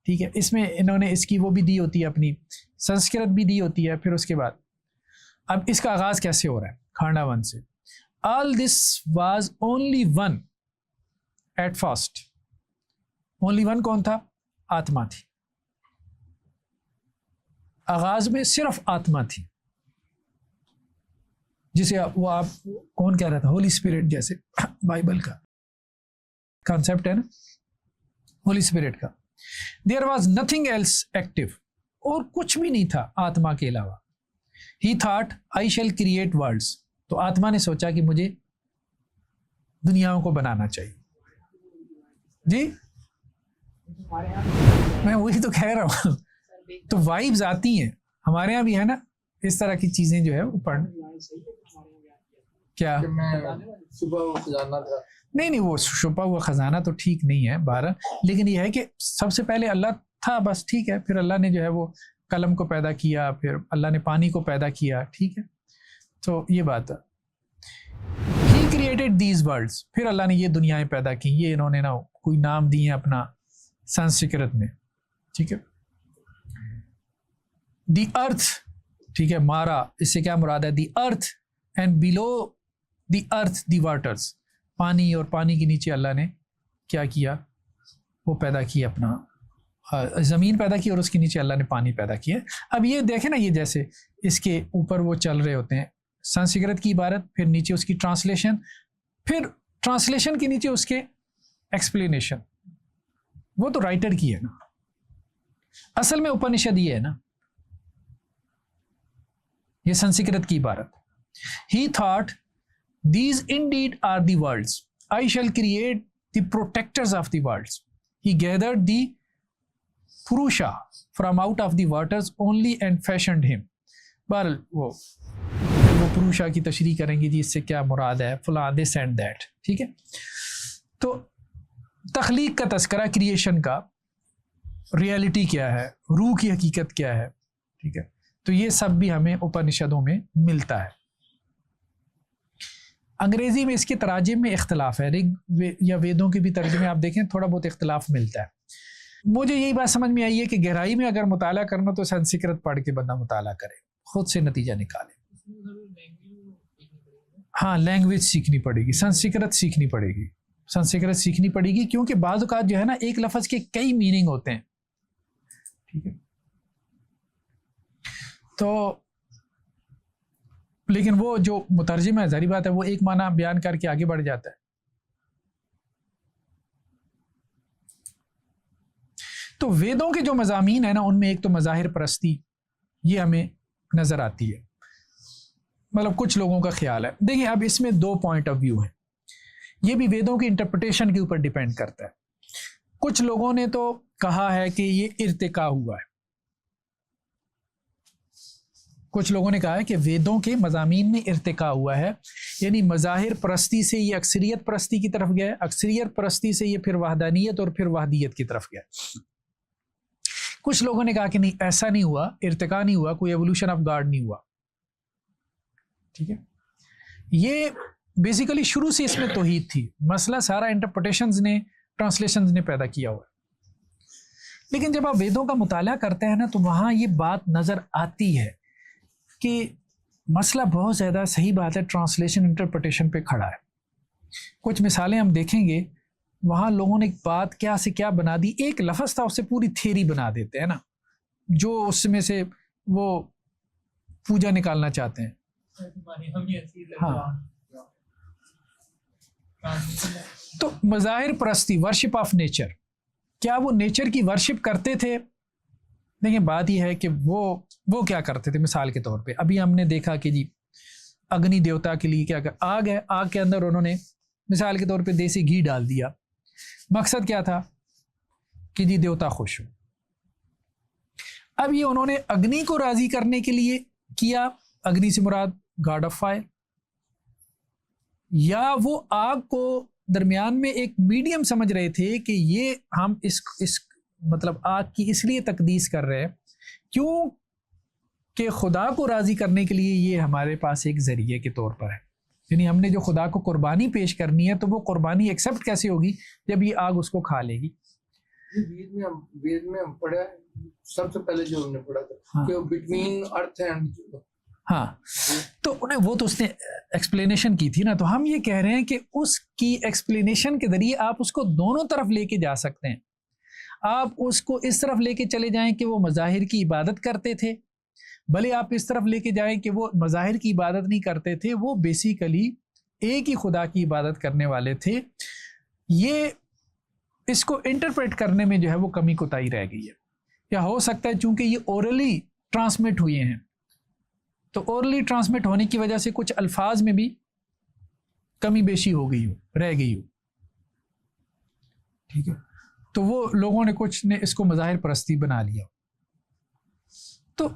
ठीक है। इसमें इन्होंने इसकी वो भी दी होती है, अपनी संस्कृत भी दी होती है। फिर उसके बाद अब इसका आगाज कैसे हो रहा है? खांडावन से। All this was only one at first. Only one कौन था? आत्मा थी। आगाज में सिर्फ आत्मा थी, जिसे वो आप कौन कह रहा था? होली स्पिरिट, जैसे बाइबल का कॉन्सेप्ट है ना, होली स्पिरिट का। There was nothing else active, और कुछ भी नहीं था आत्मा के अलावा। He thought I shall create worlds, तो आत्मा ने सोचा कि मुझे दुनियाओं को बनाना चाहिए। जी मैं वही तो कह रहा हूँ। तो वाइब्स आती हैं, हमारे यहाँ भी है ना इस तरह की चीजें जो है वो पढ़। क्या सुबह खजाना था? नहीं, वो छुपा हुआ खजाना तो ठीक नहीं है 12, लेकिन यह है कि सबसे पहले अल्लाह था, बस, ठीक है। फिर अल्लाह ने जो है वो कलम को पैदा किया, फिर अल्लाह ने पानी को पैदा किया, ठीक है। तो ये बात है, ही क्रिएटेड दीज वर्ल्ड्स, फिर अल्लाह ने ये दुनियाएं पैदा की। ये इन्होंने ना कोई नाम दिए अपना संस्कृत में, ठीक है। दी अर्थ, ठीक है, मारा, इससे क्या मुराद है? The earth and below the earth the waters, पानी और पानी के नीचे अल्लाह ने क्या किया? वो पैदा किया अपना ज़मीन पैदा की और उसके नीचे अल्लाह ने पानी पैदा किया। अब ये देखें ना, ये जैसे इसके ऊपर वो चल रहे होते हैं, संस्कृत की इबारत, फिर नीचे उसकी ट्रांसलेशन, फिर ट्रांसलेशन के नीचे उसके एक्सप्लेनेशन। वो तो राइटर की है ना, असल में उपनिषद ये है ना, ये संस्कृत की इबारत। He thought these indeed are the worlds, I shall create the protectors of the worlds, he gathered the Purusha from out of the waters only and fashioned him. बहरहाल वो पुरुषा की तशरीह करेंगे जी, इससे क्या मुराद है, फला दिस एंड दैट, ठीक है। तो तख्लीक का तस्करा, क्रिएशन का, रियलिटी क्या है, रूह की हकीकत क्या है, ठीक है, तो ये सब भी हमें उपनिषदों में मिलता है। अंग्रेजी में इसके तराजिम में इख्तलाफ है, ऋग या वेदों के भी तर्जुमे आप देखें थोड़ा बहुत इख्तलाफ मिलता है। मुझे यही बात समझ में आई है कि गहराई में अगर मुताला करना तो संस्कृत पढ़ के बंदा मुताला करे, खुद से नतीजा निकाले। हाँ, लैंग्वेज सीखनी पड़ेगी, संस्कृत सीखनी पड़ेगी, संस्कृत सीखनी पड़ेगी, क्योंकि बाज़ औक़ात जो है ना, एक लफ्ज़ के कई मीनिंग होते हैं, ठीक है। तो लेकिन वो जो मुतरजिम है, ज़ाहिर बात है, वो एक माना बयान करके आगे बढ़ जाता है। तो वेदों के जो मज़ामीन है ना, उनमें एक तो मज़ाहिर परस्ती ये हमें नज़र आती है, मतलब कुछ लोगों का ख्याल है। देखिए, अब इसमें दो पॉइंट ऑफ व्यू हैं, ये भी वेदों की इंटरप्रिटेशन के ऊपर डिपेंड करता है। कुछ लोगों ने तो कहा है कि ये इर्तिका हुआ है, कुछ लोगों ने कहा है कि वेदों के मज़ामीन में इर्तिका हुआ है, यानी मज़ाहिर परस्ती से ये अक्सरियत परस्ती की तरफ गया, अक्सरियत परस्ती से ये फिर वहदानियत और फिर वहदियत की तरफ गया। कुछ लोगों ने कहा कि नहीं, ऐसा नहीं हुआ, इर्तिका नहीं हुआ, कोई एवोल्यूशन ऑफ गॉड नहीं हुआ, ठीक है। ये बेसिकली शुरू से इसमें तौहीद थी, मसला सारा इंटरप्रिटेशंस ने, ट्रांसलेशंस ने पैदा किया हुआ है। लेकिन जब आप वेदों का मुताला करते हैं ना, तो वहाँ ये बात नज़र आती है कि मसला बहुत ज़्यादा, सही बात है, ट्रांसलेशन इंटरप्रिटेशन पे खड़ा है। कुछ मिसालें हम देखेंगे, वहाँ लोगों ने एक बात क्या से क्या बना दी, एक लफ्ज़ था उससे पूरी थ्योरी बना देते हैं ना, जो उसमें से वो पूजा निकालना चाहते हैं। हाँ, तो मज़ाहिर परस्ती, वर्शिप ऑफ नेचर, क्या वो नेचर की वर्शिप करते थे? देखिए, बात यह है कि वो क्या करते थे। मिसाल के तौर पे अभी हमने देखा कि जी अग्नि देवता के लिए क्या कर, आग है, आग के अंदर उन्होंने मिसाल के तौर पे देसी घी डाल दिया। मकसद क्या था कि जी देवता खुश हो। अब ये उन्होंने अग्नि को राजी करने के लिए किया, अग्नि से मुराद गॉड ऑफ फायर, या वो आग को दरमियान में एक मीडियम समझ रहे थे कि ये हम इस मतलब आग की इसलिए तकदीस कर रहे हैं क्यों कि खुदा को राज़ी करने के लिए ये हमारे पास एक ज़रिए के तौर पर है। यानी हमने जो खुदा को कुर्बानी पेश करनी है, तो वो कुर्बानी एक्सेप्ट कैसे होगी जब ये आग उसको खा लेगी। वेद में हम पढ़ा सबसे पहले जो हमने पढ़ा था, हाँ, कि बिटवीन अर्थ एंड, हाँ, तो उन्हें वो तो उसने एक्सप्लेनेशन की थी ना। तो हम ये कह रहे हैं कि उसकी एक्सप्लेनेशन के जरिए आप उसको दोनों तरफ लेके जा सकते हैं। आप उसको इस तरफ लेके चले जाएं कि वो मज़ाहिर की इबादत करते थे, भले आप इस तरफ लेके जाएं कि वो मज़ाहिर की इबादत नहीं करते थे, वो बेसिकली एक ही खुदा की इबादत करने वाले थे। ये इसको इंटरप्रेट करने में जो है वो कमी कोताही रह गई है, या हो सकता है चूंकि ये ओरली ट्रांसमिट हुए हैं, तो ओरली ट्रांसमिट होने की वजह से कुछ अल्फाज में भी कमी बेशी हो गई हो, रह गई हो, ठीक है। तो वो लोगों ने कुछ ने इसको मज़ाहिर परस्ती बना लिया। तो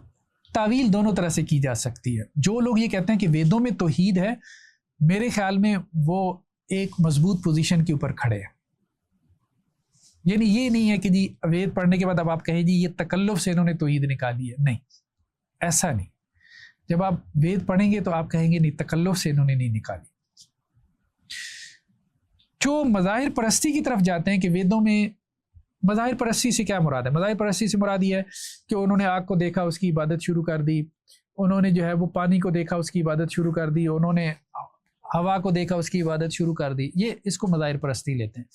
तावील दोनों तरह से की जा सकती है। जो लोग ये कहते हैं कि वेदों में तौहीद है, मेरे ख्याल में वो एक मजबूत पोजीशन के ऊपर खड़े हैं। यानी ये नहीं है कि जी वेद पढ़ने के बाद अब आप कहें जी ये तकल्लुफ से इन्होंने तौहीद निकाली है, नहीं, ऐसा नहीं। जब आप वेद पढ़ेंगे तो आप कहेंगे नहीं, तकल्लुफ से इन्होंने नहीं निकाली। जो मज़ाहिर परस्ती की तरफ जाते हैं कि वेदों में मज़ाहिर परस्ती से क्या मुराद है? मज़ाहिर परस्ती से मुराद ये है कि उन्होंने आग को देखा, उसकी इबादत शुरू कर दी, उन्होंने जो है वो पानी को देखा, उसकी इबादत शुरू कर दी, उन्होंने हवा को देखा, उसकी इबादत शुरू कर दी। ये इसको मज़ाहिर परस्ती लेते हैं।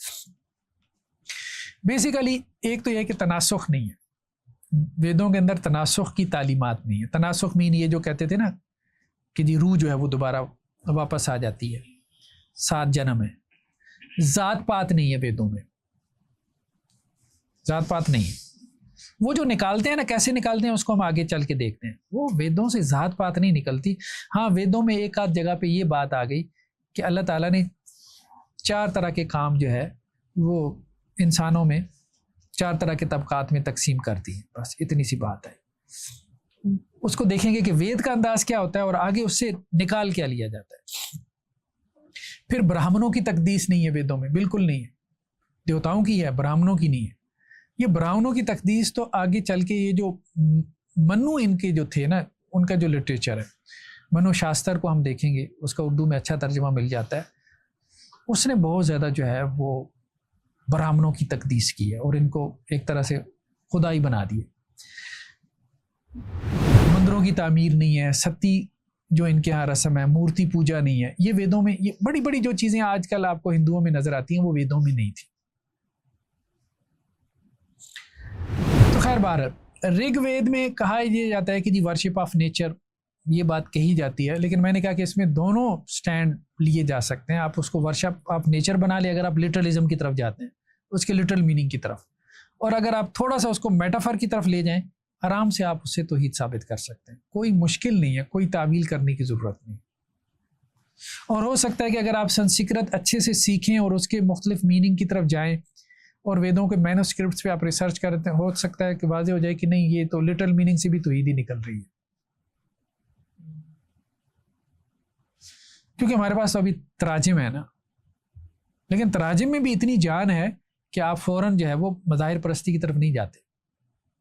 बेसिकली एक तो यह कि तनासुख नहीं है, वेदों के अंदर तनासुख की तालीमात नहीं है। तनासुख मीन ये जो कहते थे ना कि जी रूह जो है वो दोबारा वापस आ जाती है, 7 जन्म है। ज़ात पात नहीं है वेदों में, ज़ात पात नहीं है। वो जो निकालते हैं ना, कैसे निकालते हैं उसको हम आगे चल के देखते हैं। वो वेदों से ज़ात पात नहीं निकलती। हाँ, वेदों में एक आध जगह पे ये बात आ गई कि अल्लाह ताला ने 4 तरह के काम जो है वो इंसानों में 4 तरह के तबकात में तकसीम कर दी है। बस इतनी सी बात है। उसको देखेंगे कि वेद का अंदाज क्या होता है और आगे उससे निकाल क्या लिया जाता है। फिर ब्राह्मणों की तकदीस नहीं है वेदों में, बिल्कुल नहीं है। देवताओं की है, ब्राह्मणों की नहीं है। ये ब्राह्मणों की तकदीस तो आगे चल के ये जो मनु इनके जो थे ना, उनका जो लिटरेचर है, मनु शास्त्र को हम देखेंगे, उसका उर्दू में अच्छा तर्जुमा मिल जाता है। उसने बहुत ज़्यादा जो है वो ब्राह्मणों की तकदीस की है और इनको एक तरह से खुदाई बना दी है। मंदिरों की तामीर नहीं है, सती जो इनके यहाँ रस्म है, मूर्ति पूजा नहीं है। ये वेदों में, ये बड़ी बड़ी जो चीज़ें आजकल आपको हिंदुओं में नज़र आती हैं वो वेदों में नहीं थी। तो खैर बहरहाल ऋग्वेद में कहा यह जाता है कि जी वर्शिप ऑफ नेचर, ये बात कही जाती है। लेकिन मैंने कहा कि इसमें दोनों स्टैंड लिए जा सकते हैं। आप उसको वर्शिप ऑफ नेचर बना ले अगर आप लिटरलिज्म की तरफ जाते हैं, उसके लिटरल मीनिंग की तरफ, और अगर आप थोड़ा सा उसको मेटाफर की तरफ ले जाएं, आराम से आप उससे तौहीद साबित कर सकते हैं। कोई मुश्किल नहीं है, कोई तावील करने की ज़रूरत नहीं। और हो सकता है कि अगर आप संस्कृत अच्छे से सीखें और उसके मुख्तलिफ मीनिंग की तरफ जाएं और वेदों के मैन्युस्क्रिप्ट्स पे आप रिसर्च करते हैं, हो सकता है कि वाज़ेह हो जाए कि नहीं, ये तो लिटरल मीनिंग से भी तौहीद ही निकल रही है। क्योंकि हमारे पास तो अभी तराजिम है ना, लेकिन तराजिम में भी इतनी जान है कि आप फ़ौरन जो है वो मज़ाहिर परस्ती की तरफ नहीं जाते।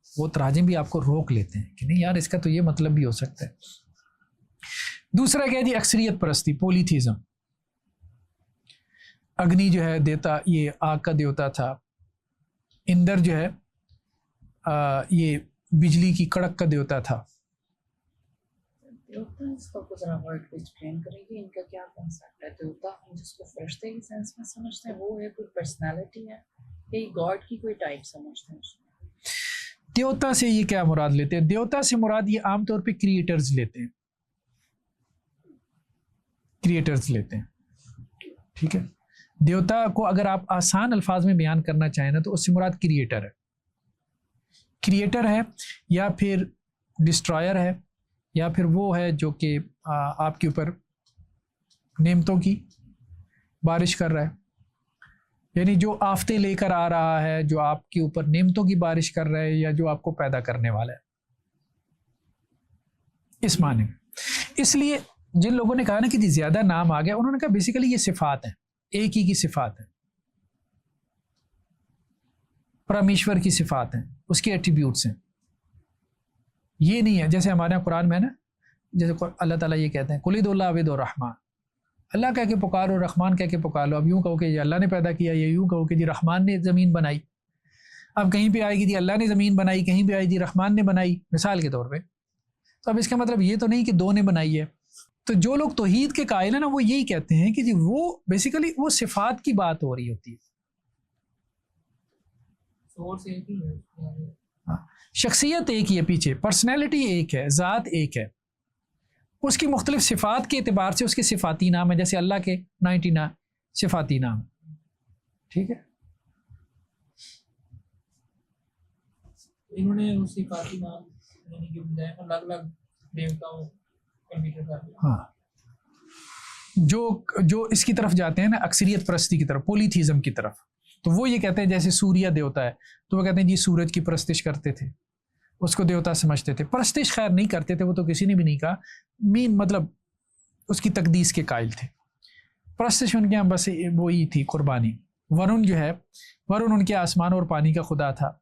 वो तराजिम भी आपको रोक लेते हैं कि नहीं यार, इसका तो ये मतलब भी हो सकता है। दूसरा क्या है जी, अक्सरियत परस्ती, पोलीथीज़म। अग्नि जो है देवता, ये आग का देवता था। इंद्र जो है ये बिजली की कड़क का देवता था। देवता इसको कुछ वर्ड को एक्सप्लेन करेंगे, इनका क्या कांसेप्ट है? देवता हम जिसको फरिश्ते की सेंस में समझते हैं, वो है कोई पर्सनालिटी है या गॉड की कोई टाइप समझते हैं? देवता से ये क्या मुराद लेते हैं? देवता से मुराद ये आमतौर पे क्रिएटर्स लेते हैं, क्रिएटर्स लेते हैं। ठीक है, देवता को अगर आप आसान अल्फाज में बयान करना चाहें ना, तो उससे मुराद क्रिएटर है। क्रिएटर है या फिर डिस्ट्रॉयर है या फिर वो है जो कि आपके ऊपर नेमतों की बारिश कर रहा है, यानी जो आफतें लेकर आ रहा है, जो आपके ऊपर नेमतों की बारिश कर रहा है, या जो आपको पैदा करने वाला है, इस माने में। इसलिए जिन लोगों ने कहा ना कि जी ज्यादा नाम आ गया, उन्होंने कहा बेसिकली ये सिफात हैं, एक ही की सिफात है, परमेश्वर की सिफात हैं, उसके एट्रीब्यूट्स हैं। ये नहीं है जैसे हमारे यहाँ कुरान में है ना, जैसे अल्लाह ताला ये कहते हैं कुलिदुल्लाह आबिदुर रहमान, अल्लाह कह के पुकारो, रहमान कह के पुकार लो। अब यूँ कहो कि ये अल्लाह ने पैदा किया, ये यूँ कहो कि जी रहमान ने ज़मीन बनाई। अब कहीं पे आएगी जी अल्लाह ने ज़मीन बनाई, कहीं पे आएगी जी रहमान ने बनाई, मिसाल के तौर पे। तो अब इसका मतलब ये तो नहीं कि दो ने बनाई है। तो जो लोग तौहीद के कायल हैं ना, वो यही कहते हैं कि जी वो बेसिकली वो सिफात की बात हो रही होती है। हाँ, शख्सियत एक ही है पीछे, पर्सनैलिटी एक है, ज़ात एक है, उसकी मुख्तलिफ सिफ़ात के एतबार से उसके सिफ़ाती नाम है। जैसे अल्लाह के 99 सिफ़ाती नाम। ठीक है, इन्होंने उस सिफ़ाती नाम यानी कि बजाय अलग-अलग देवताओं पर जिक्र कर दिया। हाँ, जो इसकी तरफ जाते हैं ना, अक्सरियत परस्ती की तरफ, पोलीथीज़म की तरफ, तो वो ये कहते हैं जैसे सूर्य देवता है, तो वो कहते हैं जी सूरज की परस्तिश करते थे, उसको देवता समझते थे। परस्तिश खैर नहीं करते थे, वो तो किसी ने भी नहीं कहा, मीन मतलब उसकी तकदीस के कायल थे। परस्तिश उनके यहाँ बस वो ही थी, कुर्बानी। वरुण जो है, वरुण उनके आसमान और पानी का खुदा था,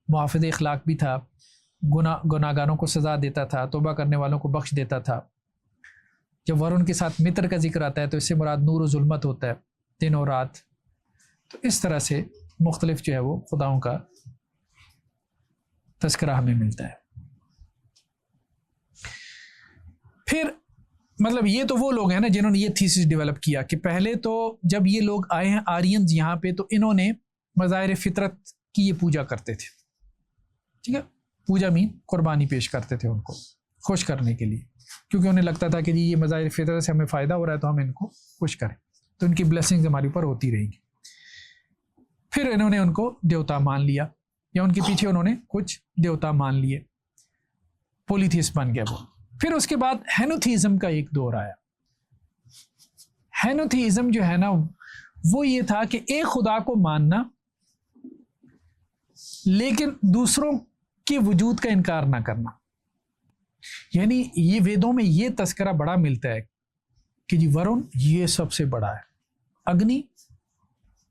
मुहाफ़िज़ अखलाक भी था, गुनाहगारों को सज़ा देता था, तौबा करने वालों को बख्श देता था। जब वरुण के साथ मित्र का जिक्र आता है तो इससे मुराद नूर और जुल्मत होता है, दिन और रात। तो इस तरह से मुख्तलिफ जो है वो खुदाओं का तस्करा हमें मिलता है। फिर मतलब ये तो वो लोग हैं ना जिन्होंने ये थीसिस डेवलप किया कि पहले तो जब ये लोग आए हैं आर्यंस यहाँ पे, तो इन्होंने मज़ाहिर फितरत की ये पूजा करते थे, ठीक है। पूजा मीन कुर्बानी पेश करते थे उनको खुश करने के लिए, क्योंकि उन्हें लगता था कि जी ये मज़ाहिर फितरत से हमें फ़ायदा हो रहा है तो हम इनको खुश करें, तो इनकी ब्लेसिंग्स हमारे ऊपर होती रहेंगी। फिर इन्होंने उनको देवता मान लिया, या उनके पीछे उन्होंने कुछ देवता मान लिए, पोलीथियस्ट बन गया वो। फिर उसके बाद हेनोथीज़म का एक दौर आया। हेनोथीज़म जो है ना वो ये था कि एक खुदा को मानना लेकिन दूसरों के वजूद का इनकार ना करना। यानी ये वेदों में ये तस्करा बड़ा मिलता है कि जी वरुण ये सबसे बड़ा है, अग्नि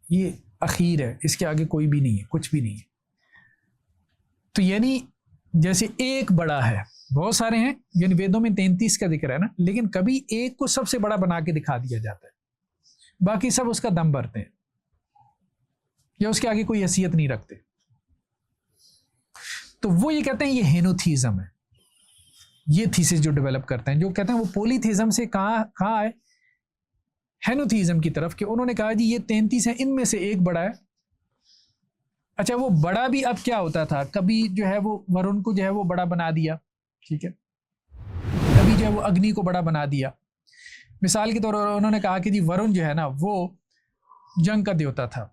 ये अखीर है, इसके आगे कोई भी नहीं है, कुछ भी नहीं है। तो यानी जैसे एक बड़ा है, बहुत सारे हैं, यानी वेदों में 33 का जिक्र है ना, लेकिन कभी एक को सबसे बड़ा बना के दिखा दिया जाता है, बाकी सब उसका दम भरते हैं या उसके आगे कोई हैसियत नहीं रखते। तो वो ये कहते हैं ये हेनोथीज़म है, ये थीसिस जो डेवलप करते हैं, जो कहते हैं वो पोलीथीज़म से कहाँ आए, हेनोथीज़म की तरफ, कि उन्होंने कहा जी ये 33 है, इनमें से एक बड़ा है। अच्छा, वो बड़ा भी अब क्या होता था, कभी जो है वो वरुण को जो है वो बड़ा बना दिया, ठीक है, कभी जो है वो अग्नि को बड़ा बना दिया। मिसाल के तौर पर उन्होंने कहा कि जी वरुण जो है ना वो जंग का देवता था,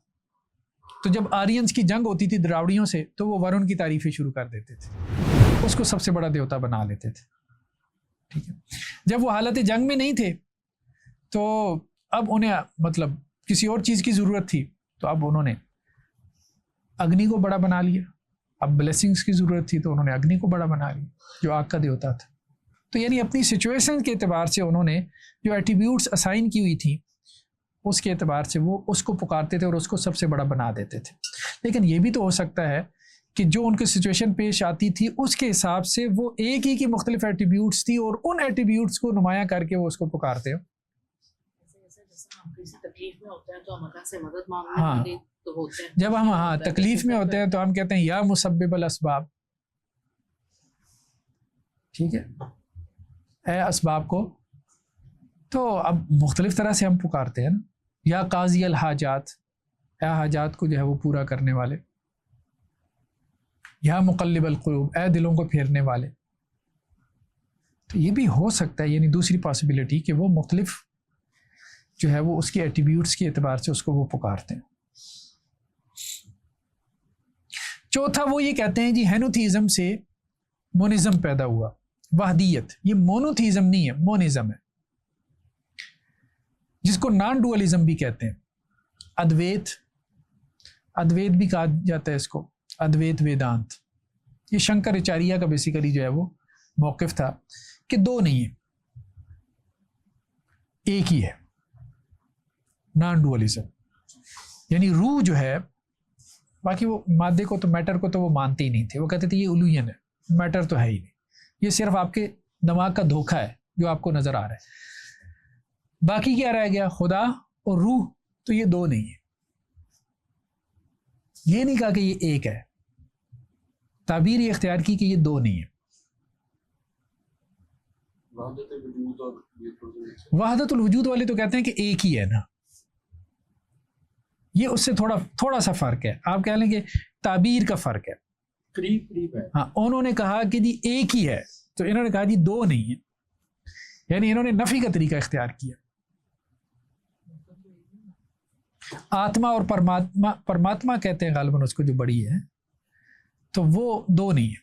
तो जब आर्यंस की जंग होती थी द्राविड़ियों से, तो वो वरुण की तारीफें शुरू कर देते थे, उसको सबसे बड़ा देवता बना लेते थे, ठीक है। जब वो हालत जंग में नहीं थे, तो अब उन्हें मतलब किसी और चीज़ की ज़रूरत थी, तो अब उन्होंने अग्नि को बड़ा बना लिया। अब ब्लेसिंग्स की ज़रूरत थी तो उन्होंने अग्नि को बड़ा बना लिया, जो आग का देवता था। तो यानी अपनी सिचुएशन के एतबार से उन्होंने जो एट्रीब्यूट्स असाइन की हुई थी, उसके एतबार से वो उसको पुकारते थे और उसको सबसे बड़ा बना देते थे। लेकिन ये भी तो हो सकता है कि जो उनकी सिचुएशन पेश आती थी उसके हिसाब से वो एक ही की मुख्तलिफ एट्रीब्यूट्स थी, और उन एट्रीब्यूट्स को नुमाया करके वो उसको पुकारते हो। जैसे हम किसी तकलीफ में होते हैं तो हम अल्लाह से मदद मांगने हाँ। के लिए तो होते हैं। जब हम तकलीफ में होते हैं तो हम कहते हैं या मुसब्बिबल असबाब, ठीक है, ए असबाब को। तो अब मुख्तलिफ तरह से हम पुकारते हैं ना, या काजी अल हाजात, या हाजात को जो है वो पूरा करने वाले, या मुक़ल्लिबल क़ुलूब, ए दिलों को फेरने वाले। तो ये भी हो सकता है, यानी दूसरी पॉसिबिलिटी कि वो मुख्तलिफ जो है वो उसके एट्रीब्यूट्स के एतबार से उसको वो पुकारते हैं। चौथा वो ये कहते हैं जी हेनोथीज़म से मोनिज़म पैदा हुआ, वहदियत। ये मोनोथीज़म नहीं है, मोनिज़म है, जिसको नॉन डुअलिज्म भी कहते हैं। अद्वैत, अद्वैत भी कहा जाता है इसको, अद्वैत वेदांत। ये शंकराचार्य का बेसिकली जो है वो मौक़िफ़ था कि दो नहीं है, एक ही है, नॉन डुअलिज्म। यानी रूह जो है, बाकी वो मादे को तो, मैटर को तो वो मानते ही नहीं थे, वो कहते थे ये इल्यूजन है, मैटर तो है ही नहीं, ये सिर्फ आपके दिमाग का धोखा है जो आपको नज़र आ रहा है। बाकी क्या रह गया, खुदा और रूह, तो ये दो नहीं है। ये नहीं कहा कि ये एक है, ताबीर ये इख्तियार की कि ये दो नहीं है। वहदतुल वजूद वाले तो कहते हैं कि एक ही है ना, ये उससे थोड़ा सा फ़र्क है, आप कह लेंगे ताबीर का फ़र्क है, करीब है। हाँ, उन्होंने कहा कि जी एक ही है, तो इन्होंने कहा जी दो नहीं है, यानी इन्होंने नफ़ी का तरीका इख्तियार किया। आत्मा और परमात्मा, परमात्मा कहते हैं गालिबन उसको जो बड़ी है, तो वो दो नहीं है।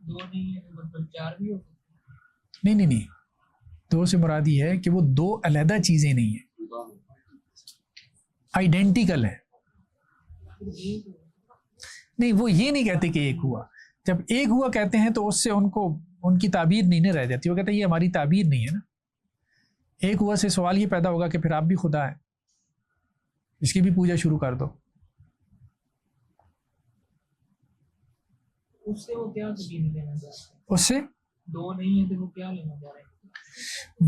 दो नहीं है मतलब चार भी हो सकते नहीं, दो से मुराद ये है कि वो दो अलहदा चीज़ें नहीं है, आइडेंटिकल है। नहीं, वो ये नहीं कहते कि एक हुआ। जब एक हुआ कहते हैं तो उससे उनको उनकी ताबीर नहीं ना रह जाती, वो कहते हैं ये हमारी ताबीर नहीं है ना। एक हुआ से सवाल ये पैदा होगा कि फिर आप भी खुदा हैं, इसकी भी पूजा शुरू कर दो। उससे वो क्या तबीर लेना चाह रहे हैं? उससे दो नहीं है तो वो क्या लेना चाह रहे हैं?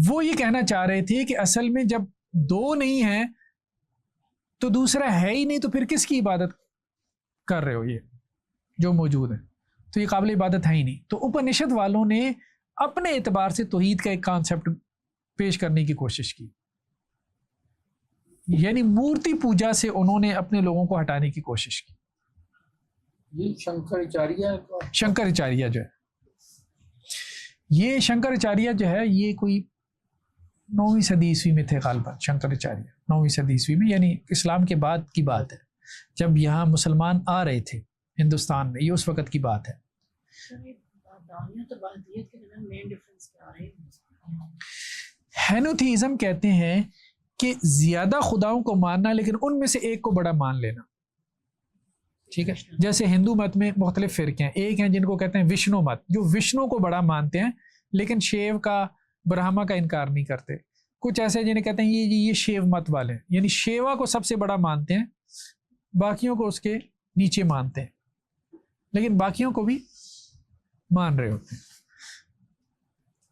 वो ये कहना चाह रहे थे कि असल में जब दो नहीं है तो दूसरा है ही नहीं, तो फिर किसकी इबादत कर रहे हो? ये जो मौजूद है तो ये काबिल इबादत है ही नहीं। तो उपनिषद वालों ने अपने एतबार से तौहीद का एक कॉन्सेप्ट पेश करने की कोशिश की, यानी मूर्ति पूजा से उन्होंने अपने लोगों को हटाने की कोशिश की। ये शंकराचार्य का शंकराचार्य जो है, ये शंकराचार्य जो है, ये कोई 9वीं सदी ईस्वी में थे गालिबन। शंकराचार्य 9वीं सदी ईस्वी में, यानी इस्लाम के बाद की बात है, जब यहाँ मुसलमान आ रहे थे हिंदुस्तान में, ये उस वक़्त की बात है। हेनोथीज़म कहते हैं कि ज़्यादा खुदाओं को मानना, लेकिन उनमें से एक को बड़ा मान लेना। ठीक है, जैसे हिंदू मत में मुख्तलिफ फ़िरके हैं। एक हैं जिनको कहते हैं विष्णु मत, जो विष्णु को बड़ा मानते हैं लेकिन शिव का, ब्रह्मा का इनकार नहीं करते। कुछ ऐसे जिन्हें कहते हैं ये शिव मत वाले हैं, यानी शिवा को सबसे बड़ा मानते हैं, बाकियों को उसके नीचे मानते हैं, लेकिन बाकियों को भी मान रहे होते हैं।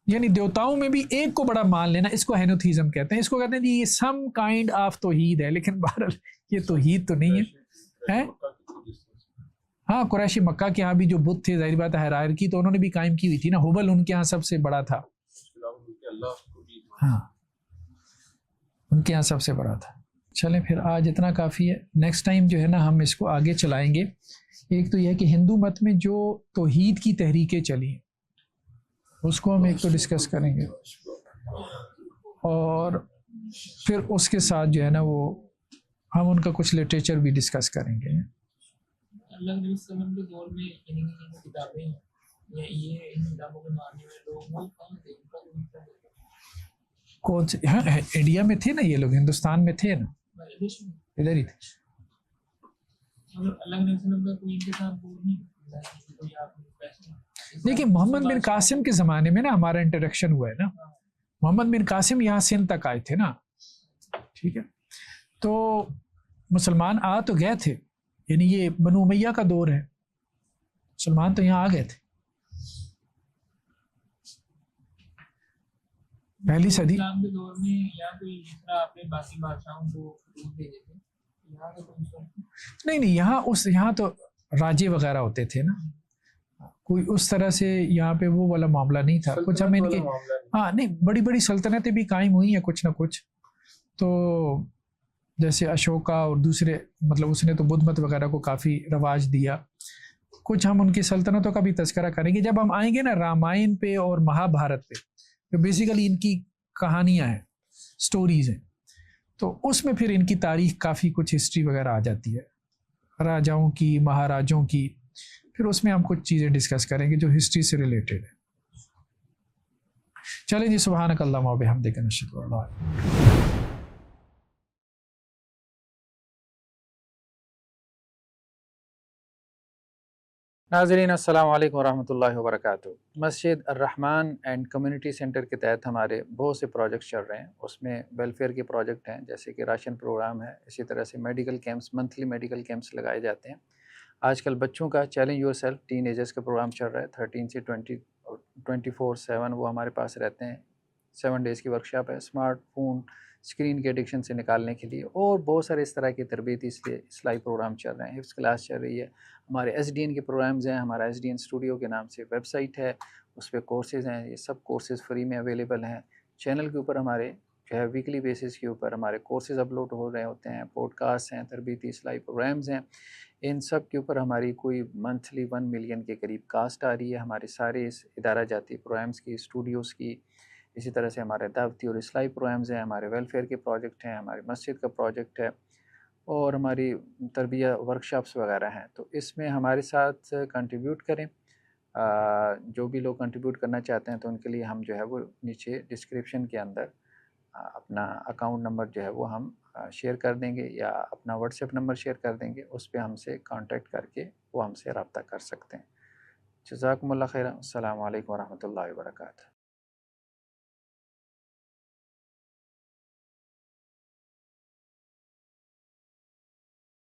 यानी देवताओं में भी एक को बड़ा मान लेना, इसको हेनोथीज़म कहते हैं। इसको कहते हैं जी ये सम काइंड ऑफ तौहीद है, लेकिन बहरहाल ये तौहीद तो नहीं है। हाँ, कुरैशी मक्का के यहाँ भी जो बुत थे, जाहिर बात है हायरार्की तो उन्होंने भी कायम की हुई थी ना। हुबल उनके यहाँ सबसे बड़ा था। हाँ, उनके यहाँ सबसे बड़ा था। चलें फिर आज इतना काफ़ी है। नेक्स्ट टाइम जो है ना हम इसको आगे चलाएंगे। एक तो यह है कि हिंदू मत में जो तौहीद की तहरीकें चली उसको हम एक तो डिस्कस करेंगे, और फिर उसके साथ जो है ना वो हम उनका कुछ लिटरेचर भी डिस्कस करेंगे। अल्लाह के वसल्लम के दौर में इन्हीं की किताबें या ये इन किताबों के मानने वाले लोग वो कहाँ थे? कौन से? हाँ, इंडिया में थे ना ये लोग, हिंदुस्तान में थे ना, इधर ही थे। अल्लाह के वसल्लम का कोई इनके साथ वो नहीं। देखिए मोहम्मद बिन कासिम के ज़माने में ना हमारा इंटरेक्शन हुआ है ना। मोहम्मद बिन कासिम यहाँ सिंध तक आए थे ना, ठीक है। तो मुसलमान आ तो गए थे, यानी ये बनु उमैया का दौर है, मुसलमान तो यहाँ आ गए थे पहली सदी। इस्लाम के दौर में या कोई जिस तरह आपने बाकी बादशाहों को दूध दे देते, यहाँ का कोई नहीं, यहाँ तो राजे वगैरह होते थे ना, कोई उस तरह से यहाँ पे वो वाला मामला नहीं था। कुछ हम इनके, हाँ नहीं, बड़ी बड़ी सल्तनतें भी कायम हुई हैं कुछ ना कुछ। तो जैसे अशोका और दूसरे, मतलब उसने तो बुद्ध मत वगैरह को काफ़ी रवाज दिया। कुछ हम उनकी सल्तनतों का भी तज़किरा करेंगे जब हम आएंगे ना रामायण पे और महाभारत पे। तो बेसिकली इनकी कहानियाँ हैं, स्टोरीज़ हैं, तो उसमें फिर इनकी तारीख काफ़ी कुछ हिस्ट्री वगैरह आ जाती है, राजाओं की, महाराजों की। फिर उसमें हम कुछ चीज़ें डिस्कस करेंगे जो हिस्ट्री से रिलेटेड है। चलें जी, सुब्हानक अल्लाहुम्मा व बिहम्दिक नशहदु अन ला इलाहा इल्ला अंत। नाज़रीन अस्सलाम वालेकुम रहमतुल्लाहि व बरकातुहू। मस्जिद अर्रहमान एंड कम्युनिटी सेंटर के तहत हमारे बहुत से प्रोजेक्ट्स चल रहे हैं। उसमें वेलफेयर के प्रोजेक्ट हैं, जैसे कि राशन प्रोग्राम है, इसी तरह से medical camps, monthly medical camps लगाए जाते हैं। आजकल बच्चों का challenge your self tin agers का प्रोग्राम चल रहा है। 13 से 24/7 वो हमारे पास रहते हैं। 7 डेज़ की वर्कशॉप है स्मार्टफोन स्क्रीन के एडिक्शन से निकालने के लिए, और बहुत सारे इस तरह की तरबियती इसलिए इस्लाही प्रोग्राम चल रहे हैं। हिफ्ज़ क्लास चल रही है, हमारे SDN के प्रोग्राम्स हैं, हमारा SDN स्टूडियो के नाम से वेबसाइट है, उस पर कोर्सेज़ हैं। ये सब कोर्सेज़ फ्री में अवेलेबल हैं। चैनल के ऊपर हमारे जो है वीकली बेसिस के ऊपर हमारे कोर्सेज़ अपलोड हो रहे होते हैं, पॉडकास्ट हैं, तरबियती इस्लाही प्रोग्राम्स हैं। इन सब के ऊपर हमारी कोई मंथली 1 मिलियन के करीब कास्ट आ रही है। हमारे सारे इस इदारा जाती प्रोग्राम्स की, स्टूडियोज़ की, इसी तरह से हमारे दावती और इस्लाही प्रोग्राम्स हैं, हमारे वेलफेयर के प्रोजेक्ट हैं, हमारी मस्जिद का प्रोजेक्ट है, और हमारी तरबिया वर्कशॉप्स वगैरह हैं। तो इसमें हमारे साथ कंट्रीब्यूट करें। जो भी लोग कंट्रीब्यूट करना चाहते हैं तो उनके लिए हम जो है वो नीचे डिस्क्रिप्शन के अंदर अपना अकाउंट नंबर जो है वो हम शेयर कर देंगे, या अपना व्हाट्सएप नंबर शेयर कर देंगे। उस पर हमसे कांटेक्ट करके वो हमसे रब्ता कर सकते हैं। जज़ाकुमुल्लाह खैरन। अस्सलामु अलैकुम व रहमतुल्लाहि व बरकातुहू।